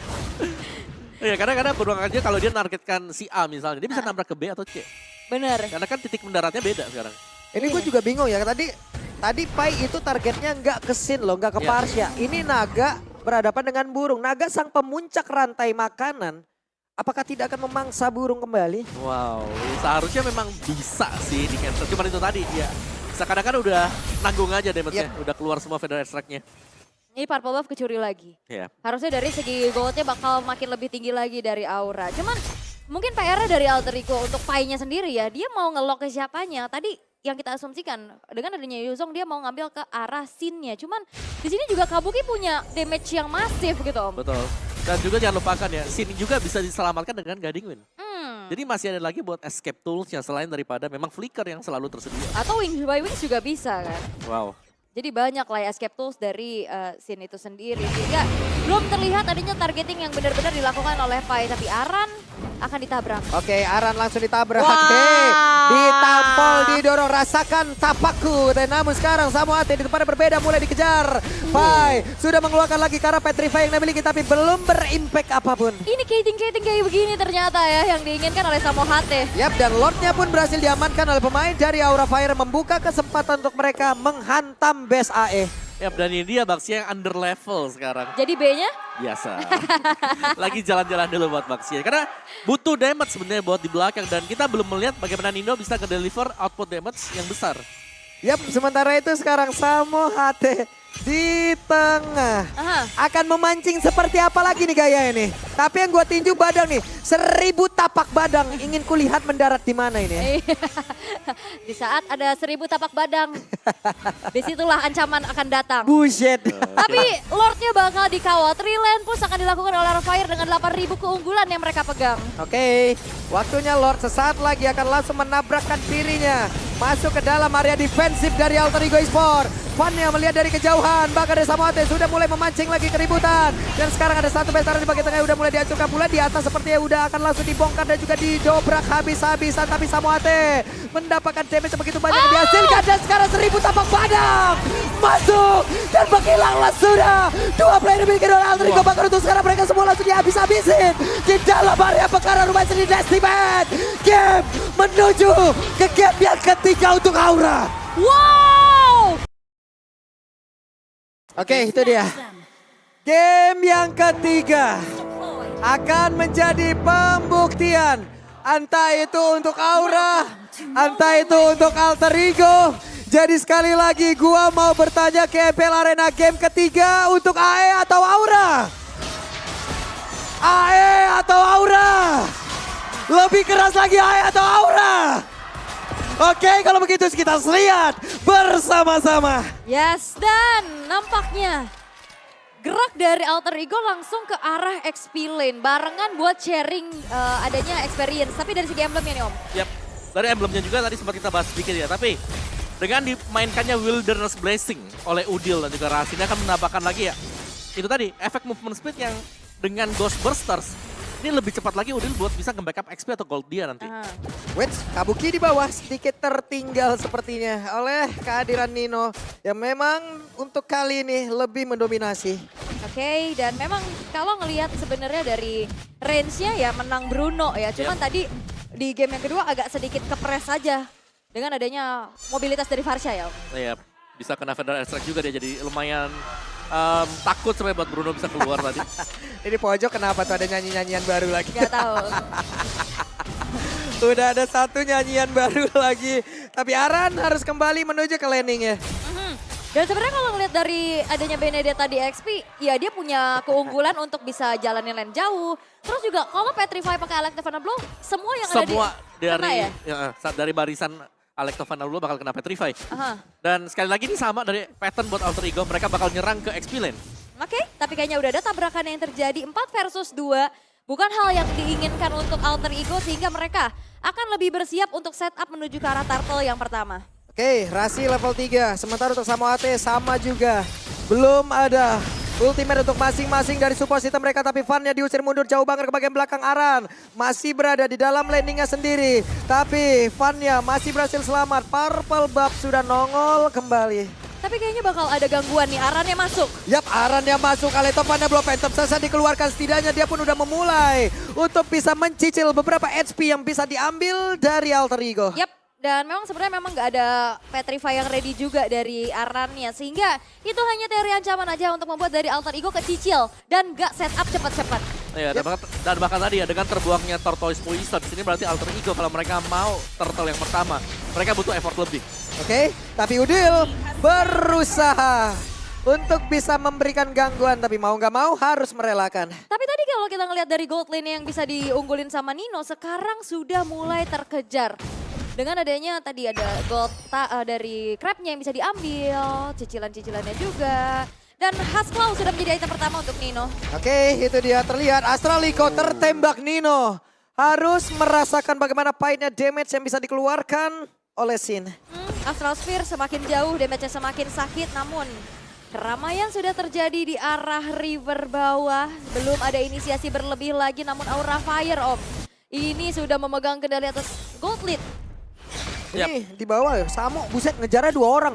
Iya, kadang-kadang beruang aja kalau dia nargetkan si A misalnya. Dia bisa nabrak ke B atau C. Bener. Karena kan titik mendaratnya beda sekarang. Ini gue juga bingung ya, tadi Pai itu targetnya nggak ke Sin loh, nggak ke Parsha. Ini naga berhadapan dengan burung. Naga sang pemuncak rantai makanan. Apakah tidak akan memangsa burung kembali? Wow, seharusnya memang bisa sih di cancel. Cuman itu tadi ya. Kadang-kadang udah nanggung aja damage-nya. Udah keluar semua Feather Strike-nya. Ini Purple Buff kecuri lagi. Harusnya dari segi goldnya bakal makin lebih tinggi lagi dari Aura. Cuman mungkin PR-nya dari Alter Ego untuk Pai-nya sendiri ya. Dia mau nge-lock ke siapanya. Tadi yang kita asumsikan dengan adanya Yuzong dia mau ngambil ke arah Sin-nya. Cuman di sini juga Kabuki punya damage yang masif gitu Om. Betul. Dan juga jangan lupakan ya, Sin juga bisa diselamatkan dengan Guiding Wind. Jadi masih ada lagi buat escape tools-nya selain daripada memang flicker yang selalu tersedia. Atau Wings by Wings juga bisa kan. Wow. Jadi banyak lah escape tools dari Sin itu sendiri. Sehingga belum terlihat adanya targeting yang benar-benar dilakukan oleh Pai. Tapi Aran akan ditabrak. Oke, Aran langsung ditabrak. Wow. Ditampol, didorong, rasakan tapakku. Dan namun sekarang Samohate di tempat yang berbeda mulai dikejar. Pai sudah mengeluarkan lagi karena Petrify yang dimiliki tapi belum berimpact apapun. Ini kating-kating kayak begini ternyata ya yang diinginkan oleh Samohate. Yap, dan Lordnya pun berhasil diamankan oleh pemain dari Aura Fire. Membuka kesempatan untuk mereka menghantam base AE. Yap, dan ini dia Baxia yang under level sekarang. Jadi B-nya? Biasa. Lagi jalan-jalan dulu buat Baxia. Karena butuh damage sebenarnya buat di belakang. Dan kita belum melihat bagaimana Nino bisa ke-deliver output damage yang besar. Yap, sementara itu sekarang Samohate di tengah. Aha. Akan memancing seperti apa lagi nih gaya ini. Tapi yang gue tinju Badang nih. 1000 tapak Badang. Ingin kulihat mendarat di mana ini. Di saat ada 1000 tapak badang, disitulah ancaman akan datang. Buset. Tapi Lordnya bakal dikawal. Triland push akan dilakukan oleh Fire dengan 8.000 keunggulan yang mereka pegang. Oke, waktunya Lord sesaat lagi akan langsung menabrakkan dirinya. Masuk ke dalam area defensif dari Alter Ego Esport. Fan yang melihat dari kejauhan, bahkan dari Samoate sudah mulai memancing lagi keributan. Dan sekarang ada satu veteran di bagian tengah yang udah mulai dihancurkan pula. Di atas sepertinya udah akan langsung dibongkar dan juga didobrak habis-habisan. Tapi Samoate mendapatkan damage begitu banyak yang dihasilkan. Dan sekarang 1000 tapak Badang masuk dan menghilanglah sudah. Dua player dimiliki oleh Alter Ego, bahkan untuk sekarang mereka semua langsung dihabis-habisin. Di dalam area pekaran rumah sendiri Destiman. Game menuju ke game yang ketiga untuk Aura. Wow! Oke, itu dia. Game yang ketiga akan menjadi pembuktian. Entah itu untuk Aura, entah itu untuk Alter Ego. Jadi sekali lagi gua mau bertanya ke MPL Arena game ketiga untuk AE atau Aura? AE atau Aura? Lebih keras lagi AE atau Aura? Oke, kalau begitu kita lihat bersama-sama. Yes, dan nampaknya gerak dari Alter Ego langsung ke arah XP lane. Barengan buat sharing adanya experience. Tapi dari segi emblemnya nih Om. Yap, dari emblemnya juga tadi sempat kita bahas sedikit ya. Tapi dengan dimainkannya Wilderness Blessing oleh Udil dan juga Rasin akan menambahkan lagi ya. Itu tadi, efek movement speed yang dengan Ghost Bursters. Ini lebih cepat lagi Udil buat bisa nge-backup XP atau gold dia nanti. Wait, Kabuki di bawah sedikit tertinggal sepertinya oleh kehadiran Nino yang memang untuk kali ini lebih mendominasi. Oke, dan memang kalau ngelihat sebenarnya dari range-nya ya menang Bruno ya. Cuman tadi di game yang kedua agak sedikit kepres saja dengan adanya mobilitas dari Varsha ya Om. Iya, bisa kena Fender Airstrike juga dia jadi lumayan takut sebenarnya buat Bruno bisa keluar tadi. Ini pojok kenapa tuh ada nyanyi-nyanyian baru lagi? Gak tahu. Udah ada satu nyanyian baru lagi. Tapi Aran harus kembali menuju ke landing ya. Dan sebenarnya kalau ngeliat dari adanya Benedetta di XP, ya dia punya keunggulan untuk bisa jalanin lane jauh. Terus juga kalau Petrify pakai Electavana Blow, semua yang ada di kena ya? Dari barisan Electavana Blow bakal kena Petrify. Aha. Dan sekali lagi ini sama dari pattern buat Alter Ego, mereka bakal nyerang ke XP lane. Oke, tapi kayaknya udah ada tabrakan yang terjadi 4 versus 2. Bukan hal yang diinginkan untuk Alter Ego sehingga mereka akan lebih bersiap untuk setup menuju ke arah turtle yang pertama. Oke, Rasi level 3. Sementara untuk Samoate sama juga. Belum ada ultimate untuk masing-masing dari support system mereka. Tapi Fan-nya diusir mundur jauh banget ke bagian belakang. Aran masih berada di dalam landingnya sendiri. Tapi Fan-nya masih berhasil selamat. Purple Buff sudah nongol kembali. Tapi kayaknya bakal ada gangguan nih, Arannya masuk. Yap, Arannya masuk. Electavana Blow Phantom Sasa dikeluarkan. Setidaknya dia pun udah memulai untuk bisa mencicil beberapa HP yang bisa diambil dari Alter Ego. Yap. Dan memang sebenarnya memang nggak ada Petrify yang ready juga dari Arannya. Sehingga itu hanya teori ancaman aja untuk membuat dari Alter Ego kecicil. Dan nggak setup cepat-cepat. Ya, dan bahkan tadi ya dengan terbuangnya Tortoise Poison di sini berarti Alter Ego kalau mereka mau turtle yang pertama, mereka butuh effort lebih. Oke, tapi Udil berusaha untuk bisa memberikan gangguan. Tapi mau nggak mau harus merelakan. Tapi tadi kalau kita ngelihat dari gold lane yang bisa diunggulin sama Nino, sekarang sudah mulai terkejar. Dengan adanya tadi ada gold dari crabnya yang bisa diambil, cicilan-cicilannya juga. Dan Hasclaw sudah menjadi item pertama untuk Nino. Oke, itu dia terlihat Astraliko tertembak Nino. Harus merasakan bagaimana pahitnya damage yang bisa dikeluarkan oleh Sin. Astral Sphere semakin jauh, damage-nya semakin sakit. Namun keramaian sudah terjadi di arah river bawah. Belum ada inisiasi berlebih lagi, namun Aura Fire Om. Ini sudah memegang kendali atas gold lead. Ini di bawah ya, Samo buset ngejarnya 2 orang.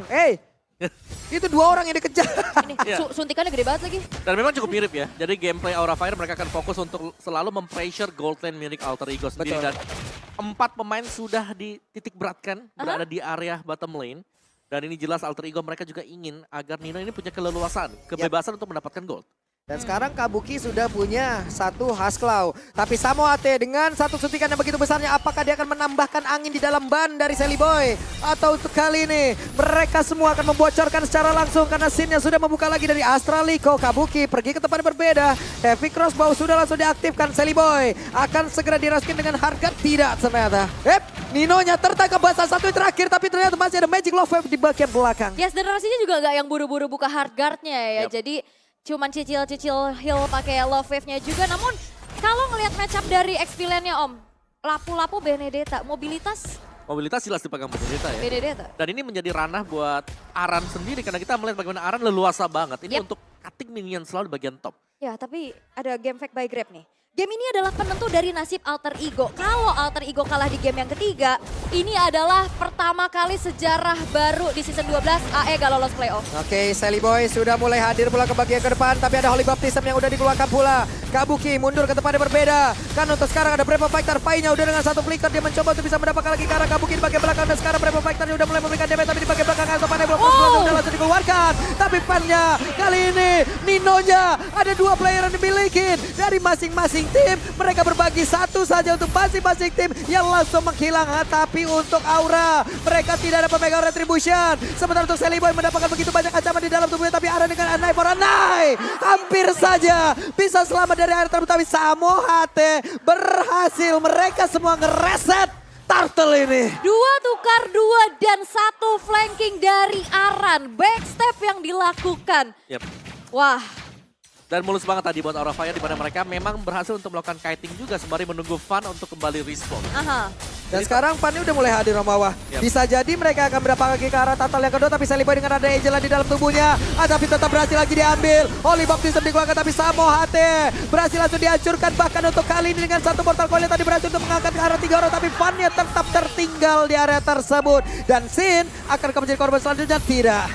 Itu 2 orang yang dikejar. Ini suntikannya gede banget lagi. Dan memang cukup mirip ya. Jadi gameplay Aura Fire mereka akan fokus untuk selalu mempressure gold lane milik Alter Ego sendiri. Betul. Dan 4 pemain sudah dititik beratkan, berada di area bottom lane. Dan ini jelas Alter Ego mereka juga ingin agar Nino ini punya keleluasan, kebebasan untuk mendapatkan gold. Dan sekarang Kabuki sudah punya satu Hasklaw. Tapi Samohate dengan satu suntikan yang begitu besarnya, apakah dia akan menambahkan angin di dalam ban dari Sally Boy? Atau untuk kali ini mereka semua akan membocorkan secara langsung karena scene yang sudah membuka lagi dari Astraliko. Kabuki pergi ke tempat yang berbeda. Heavy Crossbow sudah langsung diaktifkan. Sally Boy akan segera diraskin dengan harga tidak ternyata. Ninonya tertangkap basah satu yang terakhir, tapi ternyata masih ada Magic Love Wave di bagian belakang. Yes, dan narasinya juga nggak yang buru-buru buka hard guard-nya ya. Yep. Jadi cuman cicil-cicil heal pakai love wave-nya juga. Namun kalau ngelihat matchup dari XP lane-nya Om, Lapu-Lapu Benedetta, mobilitas Mobilitas jelas dipegang Benedetta ya. Benedetta. Dan ini menjadi ranah buat Aran sendiri karena kita melihat bagaimana Aran leluasa banget. Ini untuk cutting minion selalu di bagian top. Ya, tapi ada game fact by Grab nih. Game ini adalah penentu dari nasib Alter Ego. Kalau Alter Ego kalah di game yang ketiga, ini adalah pertama kali sejarah baru di season 12 AE gak lolos playoff. Oke, Sally Boy sudah mulai hadir pula ke bagian ke depan, tapi ada Holy Baptism yang udah dikeluarkan pula. Kabuki mundur ke tempat yang berbeda. Kan untuk sekarang ada Brave Fighter, Pai-nya udah dengan satu flicker, dia mencoba untuk bisa mendapatkan lagi ke arah Kabuki di bagian belakang. Dan sekarang Brave Fighter udah mulai memberikan damage, tapi di bagian belakang atau Panai belum udah langsung dikeluarkan. Tapi Pan-nya kali ini, Ninonya ada dua player yang dimiliki dari masing-masing tim. Mereka berbagi satu saja untuk masing-masing tim yang langsung menghilang. Tapi untuk Aura, mereka tidak dapat megang Retribution. Sementara untuk Sally Boy mendapatkan begitu banyak ancaman di dalam tubuhnya. Tapi Aran dengan Anai for Anai hampir saja bisa selamat dari air terbut. Tapi Samohate berhasil. Mereka semua ngereset Turtle ini. 2 tukar 2 dan 1 flanking dari Aran. Backstep yang dilakukan. Yep. Wah. Dan mulus banget tadi buat Aura Fire di mana mereka memang berhasil untuk melakukan kiting juga sembari menunggu Fan untuk kembali respawn. Aha. Dan sekarang Pan udah mulai hadir Om Bawah. Yep. Bisa jadi mereka akan mendapatkan lagi ke arah Turtle yang kedua. Tapi Sally Boy dengan ada Angela di dalam tubuhnya. Tapi tetap berhasil lagi diambil. Holy Baptism dikeluarkan tapi Samohate berhasil langsung dihancurkan. Bahkan untuk kali ini dengan satu Mortal Coil tadi berhasil untuk mengangkat ke arah 3 orang. Tapi Fan-nya tetap tertinggal di area tersebut. Dan Sin akan menjadi korban selanjutnya? Tidak.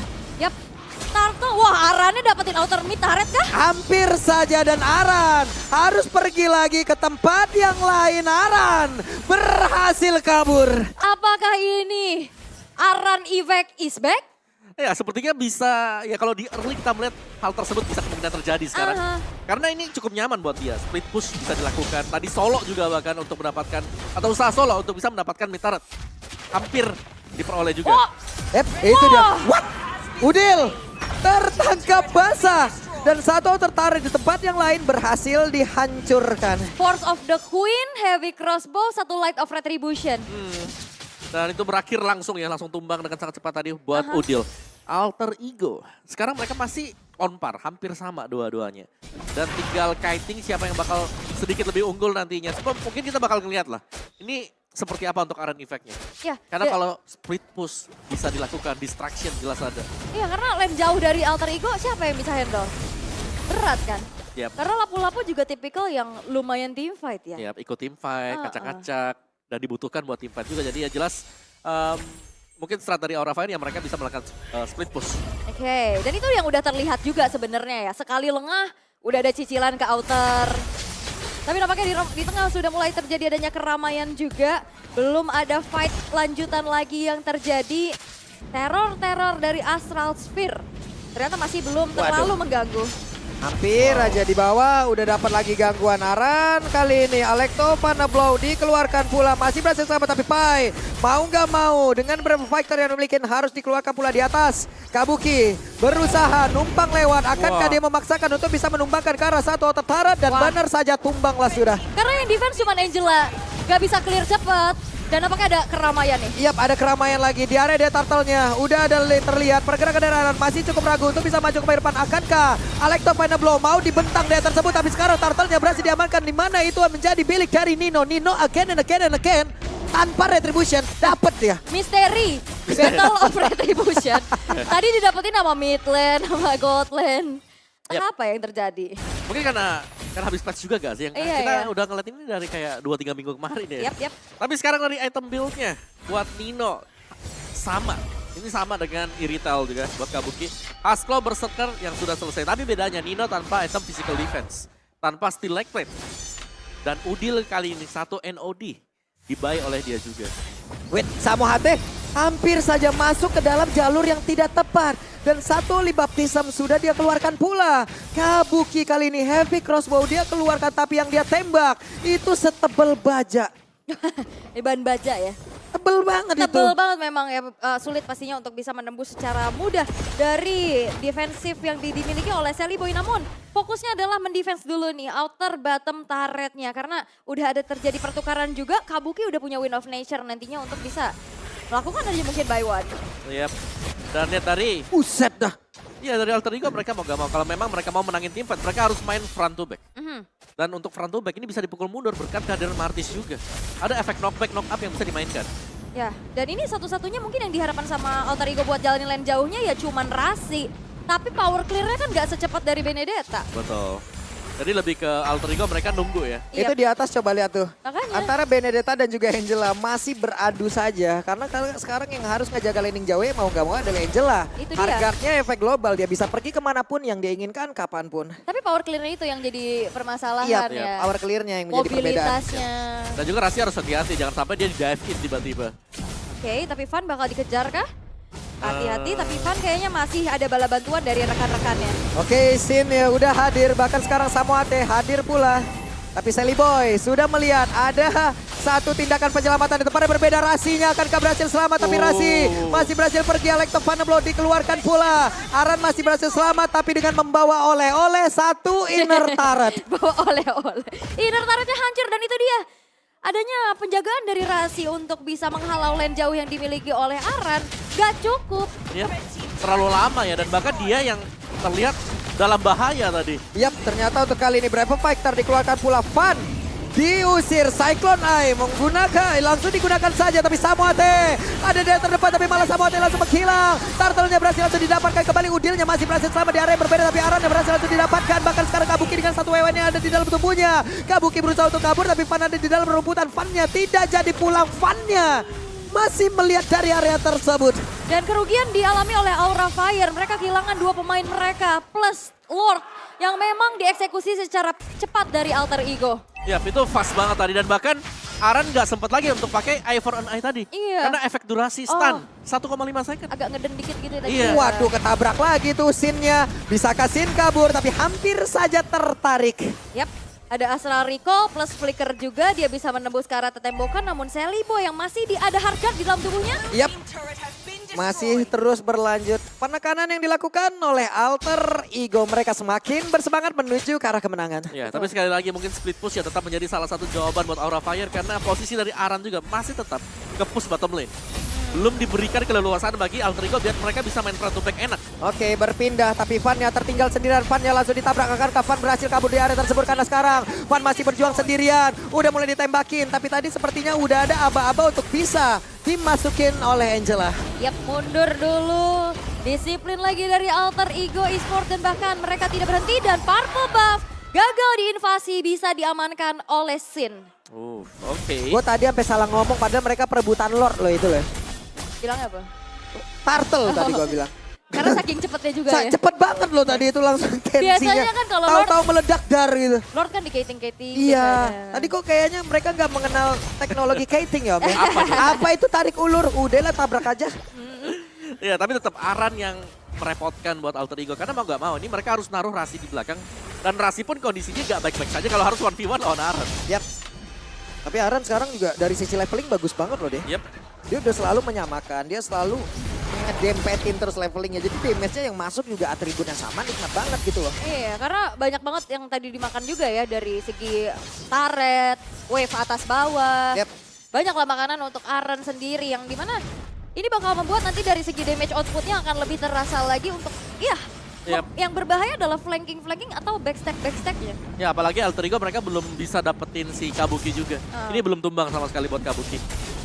Yap. Turtle, wah Arannya dapetin outer mid turret kah? Hampir saja dan Aran harus pergi lagi ke tempat yang lain. Aran berhasil kabur. Apakah ini Aran evac is back? Ya sepertinya bisa, ya kalau di early kita melihat hal tersebut bisa kemungkinan terjadi sekarang. Karena ini cukup nyaman buat dia, split push bisa dilakukan. Tadi solo juga bahkan untuk mendapatkan, atau usaha solo untuk bisa mendapatkan mid turret. Hampir diperoleh juga. Oh. Itu dia. What? Udil tertangkap basah. Dan satu tertarik di tempat yang lain berhasil dihancurkan. Force of the Queen, Heavy Crossbow, 1 Light of Retribution. Dan itu berakhir langsung ya, langsung tumbang dengan sangat cepat tadi buat Udil. Alter Ego, sekarang mereka masih on par, hampir sama dua-duanya. Dan tinggal kiting siapa yang bakal sedikit lebih unggul nantinya. Sebab mungkin kita bakal ngeliat lah, ini seperti apa untuk Aran effect-nya. Ya, Karena kalau split push bisa dilakukan, distraction jelas ada. Iya karena lane jauh dari Alter Ego siapa yang bisa handle? Berat kan? Yap. Karena Lapu-Lapu juga tipikal yang lumayan team fight ya. Yap, ikut team fight, kacak-kacak, dan dibutuhkan buat team fight juga. Jadi ya jelas mungkin strat dari Aura Fire yang mereka bisa melakukan split push. Oke, dan itu yang udah terlihat juga sebenarnya ya. Sekali lengah udah ada cicilan ke outer. Tapi nampaknya di tengah sudah mulai terjadi adanya keramaian juga. Belum ada fight lanjutan lagi yang terjadi. Teror-teror dari Astral Sphere ternyata masih belum terlalu mengganggu. Hampir aja di bawah, udah dapat lagi gangguan Aran. Kali ini Alekto Pana Blow dikeluarkan pula. Masih berhasil selamat tapi Pai mau nggak mau dengan Brave Fighter yang memiliki harus dikeluarkan pula di atas. Kabuki berusaha numpang lewat. Akankah dia memaksakan untuk bisa menumbangkan ke arah satu outer turret dan benar saja tumbanglah sudah. Karena yang defense cuma Angela, nggak bisa clear cepet. Dan apakah ada keramaian nih? Yap, ada keramaian lagi di area Turtle-nya. Udah ada terlihat pergerakan dari Aran masih cukup ragu untuk bisa maju ke depan. Akankah Alekto Final Blow mau dibentang dari tersebut, tapi sekarang Turtle-nya berhasil diamankan, di mana itu menjadi milik dari Nino. Nino again and again and again tanpa retribution dapat dia. Misteri, Battle of Retribution. Tadi didapetin sama mid lane, sama gold lane. Apa yang terjadi? Mungkin karena habis patch juga gak sih? Yang kita udah ngeliat ini dari kayak 2-3 minggu kemarin ya. Yap. Tapi sekarang dari item build-nya buat Nino sama. Ini sama dengan Irital juga buat Kabuki. Hasklaw Berserker yang sudah selesai. Tapi bedanya Nino tanpa item physical defense. Tanpa steel leg plate. Dan Udil kali ini 1 NOD. Dibuy oleh dia juga. Wait, Samohate hampir saja masuk ke dalam jalur yang tidak tepat. Dan satu Holy Baptism sudah dia keluarkan pula. Kabuki kali ini heavy crossbow dia keluarkan, tapi yang dia tembak itu setebel baja. Ban baja ya. Tebel banget itu. Tebel banget memang ya, sulit pastinya untuk bisa menembus secara mudah dari defensif yang dimiliki oleh Sally Boy. Namun fokusnya adalah mendefense dulu nih outer bottom turretnya. Karena udah ada terjadi pertukaran juga, Kabuki udah punya Wind of Nature nantinya untuk bisa melakukan aja mungkin buy one. Yap. Dan lihat dari Buset dah. ya dari Alter Ego mereka mau gak mau. Kalau memang mereka mau menangin team fight, mereka harus main front to back. Dan untuk front to back ini bisa dipukul mundur berkat kehadiran Martis juga. Ada efek knockback, knock up yang bisa dimainkan. Ya, dan ini satu-satunya mungkin yang diharapkan sama Alter Ego buat jalanin lane jauhnya ya cuman Rasi. Tapi power clear-nya kan gak secepat dari Benedetta. Betul. Jadi lebih ke Alter Ego mereka nunggu ya. Iya. Itu di atas coba lihat tuh. Makanya. Antara Benedetta dan juga Angela masih beradu saja. Karena sekarang yang harus ngejaga laning jauh mau gak mau adalah Angela. Itu dia. Hardguard-nya efek global, dia bisa pergi kemanapun yang dia inginkan kapanpun. Tapi power clear-nya itu yang jadi permasalahan Iya, ya. power clear-nya yang menjadi perbedaan. Mobilitasnya. Dan juga Rasi harus hati-hati, jangan sampai dia di dive in tiba-tiba. Oke, tapi Van bakal dikejar kah? Hati-hati, tapi Van kayaknya masih ada bala bantuan dari rekan-rekannya. Oke, Sin ya udah hadir, bahkan sekarang Samoate hadir pula. Tapi Sally Boy sudah melihat ada satu tindakan penyelamatan di tempat yang berbeda. Rasinya akankah berhasil selamat, tapi Rasi masih berhasil pergi. Electofan Blow dikeluarkan pula. Aran masih berhasil selamat, tapi dengan membawa oleh-oleh satu inner turret. Bawa oleh-oleh. Inner turretnya hancur dan itu dia. Adanya penjagaan dari Rasi untuk bisa menghalau lane jauh yang dimiliki oleh Aran. Gak cukup. Ya, terlalu lama ya dan bahkan dia yang terlihat dalam bahaya tadi. Yap, ternyata untuk kali ini Brave Fighter dikeluarkan pula. Van diusir, Cyclone Eye menggunakan, langsung digunakan saja, tapi Samoate ada di terdepan, tapi malah Samoate langsung menghilang. Turtle-nya berhasil langsung didapatkan kembali, Udilnya masih berhasil selamat di area yang berbeda, tapi Aran yang berhasil langsung didapatkan. Bahkan sekarang Kabuki dengan satu wewen yang ada di dalam tubuhnya. Kabuki berusaha untuk kabur, tapi Van ada di dalam rumputan. Van-nya tidak jadi pulang, Van-nya masih melihat dari area tersebut. Dan kerugian dialami oleh Aura Fire. Mereka kehilangan dua pemain mereka plus Lord yang memang dieksekusi secara cepat dari Alter Ego. Ya itu fast banget tadi dan bahkan Aran nggak sempat lagi untuk pakai Eye for an Eye tadi. Iya. Karena efek durasi stun 1,5 second. Agak ngeden dikit gitu tadi. Iya. Waduh, ketabrak lagi tuh Sin-nya. Bisakah Sin kabur, tapi hampir saja tertarik. Yap. Ada Astral Recall plus Flicker juga, dia bisa menembus ke arah tembokan, namun Sally Boy yang masih ada hardguard di dalam tubuhnya. Yap, masih terus berlanjut. Penekanan yang dilakukan oleh Alter Ego, mereka semakin bersemangat menuju ke arah kemenangan. Ya, tapi sekali lagi mungkin split push ya tetap menjadi salah satu jawaban buat Aura Fire karena posisi dari Aran juga masih tetap ke push bottom lane. Belum diberikan keleluasaan bagi Alter Ego biar mereka bisa main front to back enak. Oke, berpindah tapi Van-nya tertinggal sendirian. Van-nya langsung ditabrak, akankah Van berhasil kabur di area tersebut karena sekarang Van masih berjuang sendirian. Udah mulai ditembakin, tapi tadi sepertinya udah ada aba-aba untuk bisa dimasukin oleh Angela. Yap, mundur dulu. Disiplin lagi dari Alter Ego Esports dan bahkan mereka tidak berhenti dan Purple Buff gagal diinvasi bisa diamankan oleh Sin. Oke. Gue tadi sampai salah ngomong padahal mereka perebutan Lord loh itu loh. Bilangnya apa? Turtle tadi gue bilang. Karena saking cepetnya juga ya. Cepet banget loh tadi itu langsung tensinya. Biasanya kan kalau tahu-tahu meledak dar gitu. Lord kan di kating-kating. Iya, biasanya. tadi kok kayaknya mereka nggak mengenal teknologi kiting ya Om. Apa itu tarik ulur? Udahlah tabrak aja. Ya, tapi tetap Aran yang merepotkan buat Alter Ego karena mau nggak mau ini mereka harus naruh Rasi di belakang dan Rasi pun kondisinya nggak baik-baik saja kalau harus 1v1 lawan Aran. Yap. Tapi Aran sekarang juga dari sisi leveling bagus banget loh deh. Yep. Dia udah selalu menyamakan, dia selalu ngedempetin terus levelingnya. Jadi damage-nya yang masuk juga atribut yang sama, nikmat banget gitu loh. Iya, karena banyak banget yang tadi dimakan juga ya dari segi turret, wave atas bawah. Yep. Banyaklah makanan untuk Aran sendiri yang dimana ini bakal membuat nanti dari segi damage outputnya akan lebih terasa lagi untuk yang berbahaya adalah flanking atau backstacknya. Ya apalagi Alter Ego mereka belum bisa dapetin si Kabuki juga. Ini belum tumbang sama sekali buat Kabuki.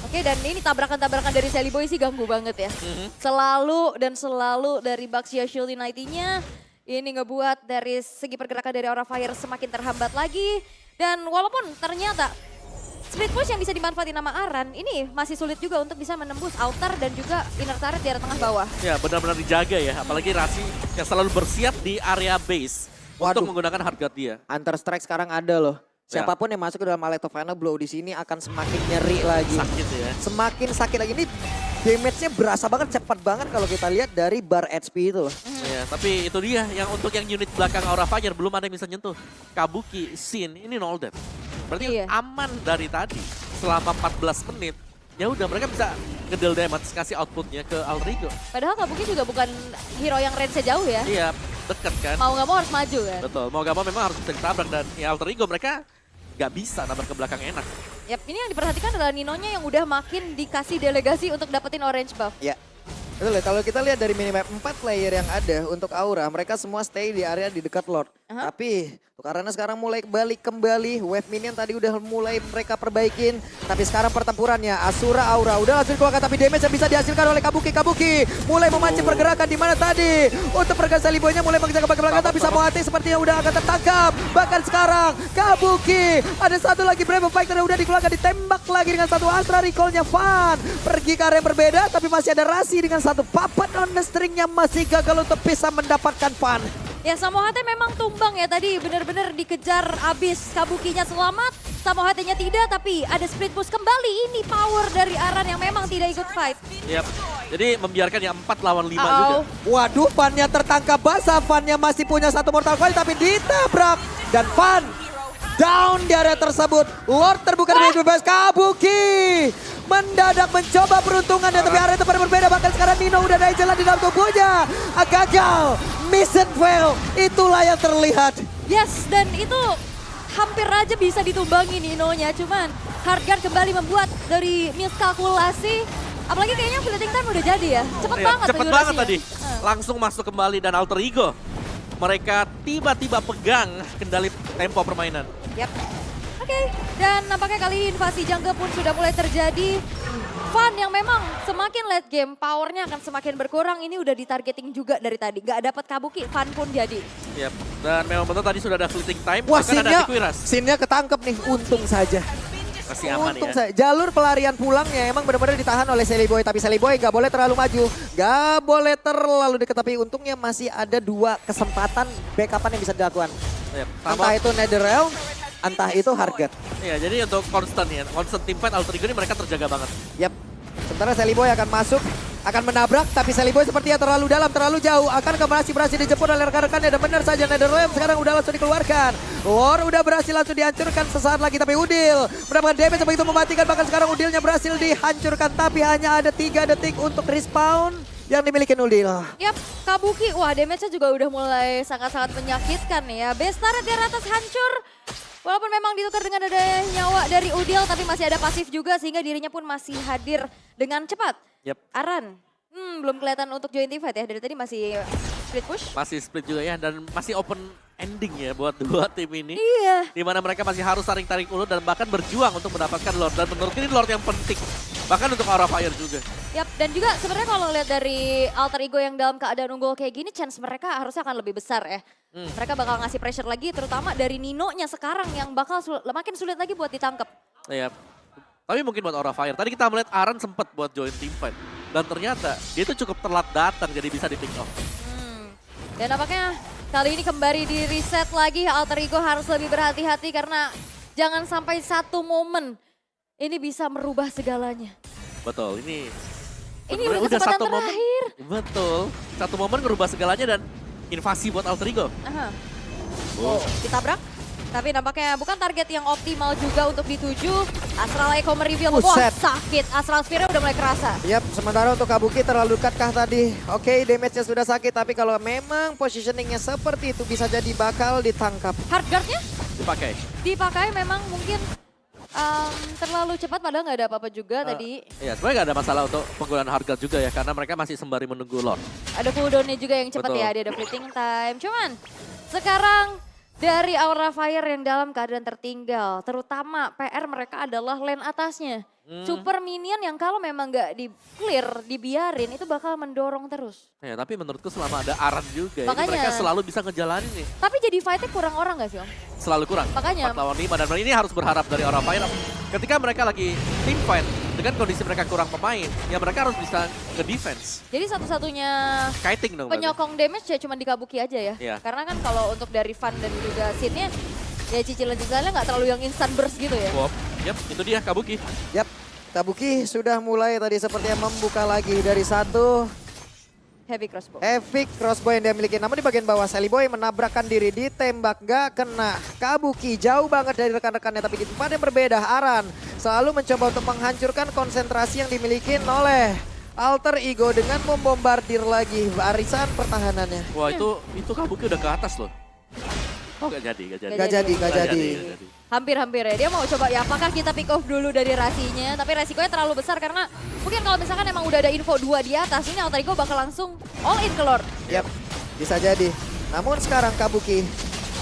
Oke, dan ini tabrakan-tabrakan dari Sally Boy sih ganggu banget ya. Selalu dari Baxia Shield United-nya ini ngebuat dari segi pergerakan dari Aura Fire semakin terhambat lagi. Dan walaupun ternyata split push yang bisa dimanfaatin nama Aran ini masih sulit juga untuk bisa menembus outer dan juga inner turret di area tengah bawah. Ya, benar-benar dijaga ya, apalagi Rasi yang selalu bersiap di area base untuk menggunakan hardguard dia. Hunter Strike sekarang ada loh. Siapapun yang masuk ke dalam Alecto Final Blow di sini akan semakin nyeri lagi. Sakit ya. Semakin sakit lagi. Ini damage-nya berasa banget, cepat banget kalau kita lihat dari bar HP itu loh. Ya, tapi itu dia yang untuk yang unit belakang Aura Fire belum ada yang bisa nyentuh. Kabuki, Sin, ini nol death. Berarti aman dari tadi selama 14 menit. Ya udah mereka bisa ngedel damage, kasih outputnya ke Alterigo. Padahal Kabuki juga bukan hero yang range-nya jauh ya. Iya, deket kan. Mau nggak mau harus maju kan. Betul, mau gak mau memang harus bisa ditabrak dan ya Alterigo mereka gak bisa nabrak ke belakang enak. Yap, ini yang diperhatikan adalah Ninonya yang udah makin dikasih delegasi untuk dapetin orange buff. Ya. Betul ya, kalau kita lihat dari minimap 4 player yang ada untuk Aura, mereka semua stay di area di dekat Lord. Tapi karena sekarang mulai balik kembali, wave minion tadi udah mulai mereka perbaikin. Tapi sekarang pertempurannya Asura Aura udah langsung dikeluarkan, tapi damage yang bisa dihasilkan oleh Kabuki. Kabuki mulai memancing pergerakan di mana tadi. Untuk pergerakan Saliboynya mulai mengejar ke belakang, tapi Samohati sepertinya udah akan tertangkap. Bahkan sekarang Kabuki ada satu lagi Brave Fighter yang udah dikeluarkan, ditembak lagi dengan satu Astra recall-nya Fan. Pergi ke area yang berbeda, tapi masih ada Rasi dengan satu papat on the string yang masih gagal untuk bisa mendapatkan Fan. Ya Samohate memang tumbang ya tadi, benar-benar dikejar abis. Kabukinya selamat, Samohate-nya tidak, tapi ada split push kembali. Ini power dari Aran yang memang tidak ikut fight. Yap, jadi membiarkan yang 4 lawan 5 juga. Waduh, Fan-nya tertangkap basah. Fan-nya masih punya satu mortal coil, tapi ditabrak. Dan Fan down di area tersebut. Lord terbuka dari bebas. Kabuki mendadak mencoba peruntungannya, tapi area tempat berbeda. Bahkan sekarang Nino udah ada jalan di dalam tubuhnya. Gagal, mission fail. Itulah yang terlihat. Yes, dan itu hampir aja bisa ditumbangi Ninonya. Cuman Hardguard kembali membuat dari miskalkulasi. Apalagi kayaknya fleeting time udah jadi ya. Cepet banget Cepet banget durasinya. tadi. Langsung masuk kembali dan Alterigo. Mereka tiba-tiba pegang kendali tempo permainan. Yap. Oke, dan nampaknya kali ini invasi jungle pun sudah mulai terjadi. Fan yang memang semakin late game, powernya akan semakin berkurang. Ini udah ditargeting juga dari tadi. Gak dapat Kabuki, Fan pun jadi. Yap. Dan memang betul tadi sudah ada fleeting time. Wah, bahkan ada Quiras. scene-nya ketangkep nih, untung saja. Masih aman Untung ya. saja. Jalur pelarian pulangnya emang benar-benar ditahan oleh Sally Boy. Tapi Sally Boy gak boleh terlalu maju. Gak boleh terlalu dekat. Tapi untungnya masih ada 2 kesempatan backupan yang bisa dilakukan. Yap. Entah itu Netherrealm, entah itu Hardguard. Iya, jadi untuk constant ya. Constant teamfight Alterigo ini mereka terjaga banget. Yap. Sementara Sally Boy akan masuk, akan menabrak, tapi Sally Boy sepertinya terlalu dalam, terlalu jauh. Akan masih berhasil dijemput oleh rekan-rekannya, dan benar saja Netherrealm sekarang udah langsung dikeluarkan. Lord udah berhasil langsung dihancurkan sesaat lagi, tapi Udil mendapatkan damage begitu mematikan. Bahkan sekarang Udilnya berhasil dihancurkan, tapi hanya ada 3 detik untuk respawn yang dimiliki Udil. Yap, Kabuki, wah damage-nya juga udah mulai sangat-sangat menyakitkan ya. Base turret di atas hancur. Walaupun memang ditukar dengan ada nyawa dari Udil, tapi masih ada pasif juga sehingga dirinya pun masih hadir dengan cepat. Yap. Aran, belum kelihatan untuk join team fight ya, dari tadi masih split push. Masih split juga ya dan masih open ending ya buat 2 tim ini. Iya. Di mana mereka masih harus saling tarik ulur dan bahkan berjuang untuk mendapatkan Lord. Dan menurut ini Lord yang penting. Bahkan untuk Aura Fire juga. Yap, dan juga sebenarnya kalau lihat dari alter ego yang dalam keadaan unggul kayak gini, chance mereka harusnya akan lebih besar ya. Mereka bakal ngasih pressure lagi, terutama dari Ninonya sekarang yang bakal makin sulit lagi buat ditangkap. Iya. Tapi mungkin buat Aura Fire. Tadi kita melihat Aran sempat buat join team fight. Dan ternyata dia itu cukup telat datang jadi bisa di pick off. Dan nampaknya kali ini kembali di reset lagi, alter ego harus lebih berhati-hati karena jangan sampai satu momen ini bisa merubah segalanya. Betul, ini udah kesempatan terakhir. Betul, satu momen merubah segalanya dan invasi buat Alter Ego. Oh, ditabrak. Tapi nampaknya bukan target yang optimal juga untuk dituju. Astral Echo mereveal, wah sakit. Astral Sphere udah mulai kerasa. Yap, sementara untuk Kabuki terlalu dekatkah tadi? Oke, damage-nya sudah sakit, tapi kalau memang positioning-nya seperti itu bisa jadi bakal ditangkap. Hardguard-nya Dipakai memang mungkin terlalu cepat padahal nggak ada apa-apa juga tadi. Iya, sebenarnya nggak ada masalah untuk penggunaan Hardguard juga ya, karena mereka masih sembari menunggu Lord. Ada cooldown-nya juga yang cepat ya, dia ada fleeting time. Cuman sekarang dari Aura Fire yang dalam keadaan tertinggal, terutama PR mereka adalah lane atasnya. Super minion yang kalau memang nggak di-clear, dibiarin, itu bakal mendorong terus. Ya, tapi menurutku selama ada Aran juga, ini Makanya, mereka selalu bisa ngejalanin nih. Tapi jadi fight-nya kurang orang nggak sih Om? Selalu kurang, Makanya. 4 lawan 5, dan ini harus berharap dari Aura Fire. Ketika mereka lagi team fight, dengan kondisi mereka kurang pemain, ya mereka harus bisa nge-defense. Jadi satu-satunya Kiting dong. penyokong damage ya cuma di Kabuki aja ya. Iya. Karena kan kalau untuk dari Fan dan juga scene-nya, ya cicilan-cicilannya nggak terlalu yang instant burst gitu ya. Wow. Yap, itu dia Kabuki. Yap. Kabuki sudah mulai tadi sepertinya membuka lagi dari satu Heavy crossbow. Epic crossbow yang dia miliki. Namun di bagian bawah Sally Boy menabrakkan diri, ditembak gak kena. Kabuki jauh banget dari rekan-rekannya, tapi di tempat yang berbeda Aran selalu mencoba untuk menghancurkan konsentrasi yang dimiliki oleh Alter Ego dengan membombardir lagi barisan pertahanannya. Wah itu Kabuki udah ke atas loh. Oh gak jadi. Gak jadi. Hampir-hampir ya, dia mau coba ya apakah kita pick off dulu dari rasinya, tapi resikonya terlalu besar karena mungkin kalau misalkan emang udah ada info 2 di atas, ini Alter Ego bakal langsung all in ke Lord. Yap, bisa jadi. Namun sekarang Kabuki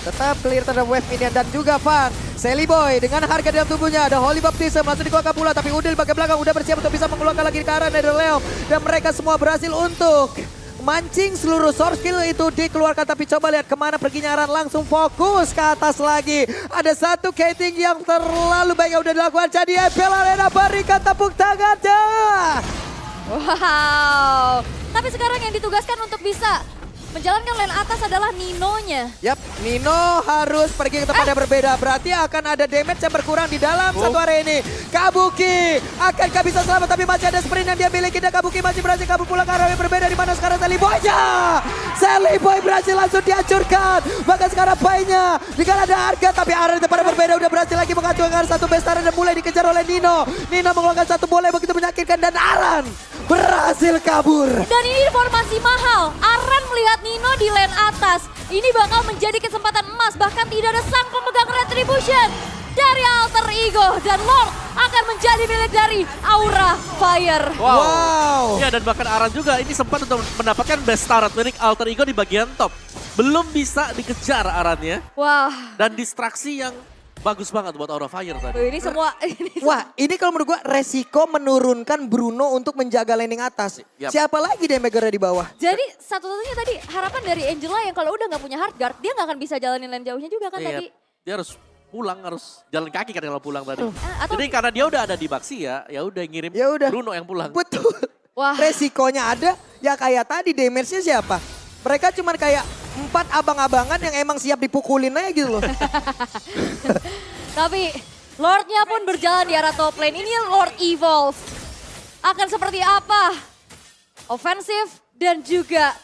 tetap clear terhadap wave minion dan juga Van. Sally Boy dengan harga dalam tubuhnya, ada Holy Baptism langsung dikeluarkan pula, tapi Udil bagian belakang udah bersiap untuk bisa mengeluarkan lagi ke arah dari Leom. Dan mereka semua berhasil untuk mancing seluruh source skill itu dikeluarkan, tapi coba lihat kemana perginya Aran, langsung fokus ke atas lagi. Ada satu Kating yang terlalu baik yang udah dilakukan, jadi Ebel Arena berikan tepuk tangannya. Wow, tapi sekarang yang ditugaskan untuk bisa menjalankan lane atas adalah Ninonya. Yap, Nino harus pergi ke tempat yang berbeda. Berarti akan ada damage yang berkurang di dalam satu area ini. Kabuki akankah bisa selamat, tapi masih ada sprint yang dia miliki. Dan Kabuki masih berhasil kabur pulang ke arah yang berbeda. Di mana sekarang Sally Boy-nya. Sally Boy berhasil langsung dihancurkan. Bahkan sekarang Pai-nya dengan ada harga, tapi arah di tempat yang berbeda udah berhasil lagi menghancurkan satu bestara dan mulai dikejar oleh Nino. Nino mengeluarkan satu bola yang begitu menyakitkan dan Aran berhasil kabur. Dan ini informasi mahal. Aran melihat Nino di lane atas. Ini bakal menjadi kesempatan emas. Bahkan tidak ada sang pemegang retribution dari Alter Ego. Dan Lord akan menjadi milik dari Aura Fire. Wow. Ya dan bahkan Aran juga ini sempat untuk mendapatkan best turret milik Alter Ego di bagian top. Belum bisa dikejar Arannya. Wah. Dan distraksi yang bagus banget buat Aura Fire tadi. Ini semua. Wah, ini kalau menurut gua resiko menurunkan Bruno untuk menjaga landing atas. Yap. Siapa lagi damagernya di bawah? Jadi satu-satunya tadi harapan dari Angela yang kalau udah nggak punya hard guard, dia nggak akan bisa jalanin lane jauhnya juga kan Iya, tadi. dia harus pulang, harus jalan kaki kan kalau pulang tadi. Atau- Jadi karena dia udah ada di Baxi ya udah ngirim Ya udah. Bruno yang pulang. Betul. Wah. Resikonya ada, ya kayak tadi damage-nya siapa? Mereka cuman kayak 4 abang-abangan yang emang siap dipukulin aja gitu loh. Tapi Lordnya pun berjalan di arah top lane. Ini Lord Evolve. Akan seperti apa? Offensive dan juga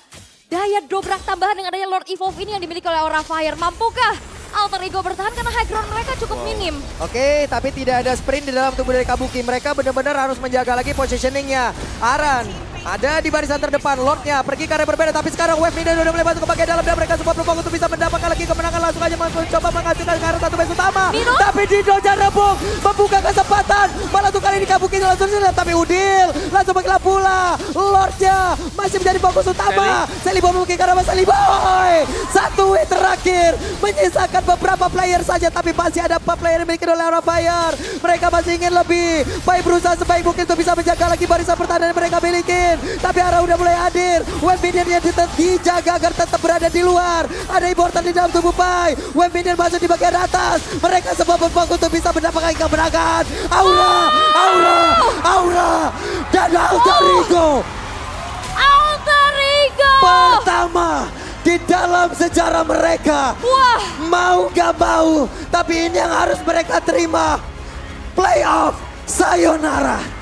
daya dobrak tambahan dengan adanya Lord Evolve ini yang dimiliki oleh Aura Fire. Mampukah Alter Ego bertahan karena high ground mereka cukup minim? Oke, tapi tidak ada sprint di dalam tubuh dari Kabuki. Mereka benar-benar harus menjaga lagi positioningnya. Aran ada di barisan terdepan, Lordnya pergi ke arah berbeda, tapi sekarang wave Mida udah mulai masuk ke bagian dalam dan mereka semua berfokus untuk bisa mendapatkan lagi kemenangan. Langsung aja mencoba menghasilkan ke arah satu base utama. Nino? Tapi Dino Jarabung membuka kesempatan. Malah tuh kali ini Kabuki langsung silat, tapi Udil langsung menggila pula. Lordnya masih menjadi fokus utama. Sally Boy membuka ke arah Sally Boy. Satu hit terakhir menyisakan beberapa player saja, tapi masih ada 4 player yang dimiliki oleh Aura Fire. Mereka masih ingin lebih. Baik berusaha sebaik mungkin untuk bisa menjaga lagi barisan pertahanan yang mereka miliki. Tapi arah udah mulai hadir. Wave Minion yang dijaga agar tetap berada di luar. Ada important di dalam tubuh Pai. Wave Minion masuk di bagian atas. Mereka semua berfokus untuk bisa mendapatkan kemenangan. Aura dan Alter Ego. Alter Ego! Pertama di dalam sejarah mereka. Wah! Mau gak mau, tapi ini yang harus mereka terima. Playoff sayonara.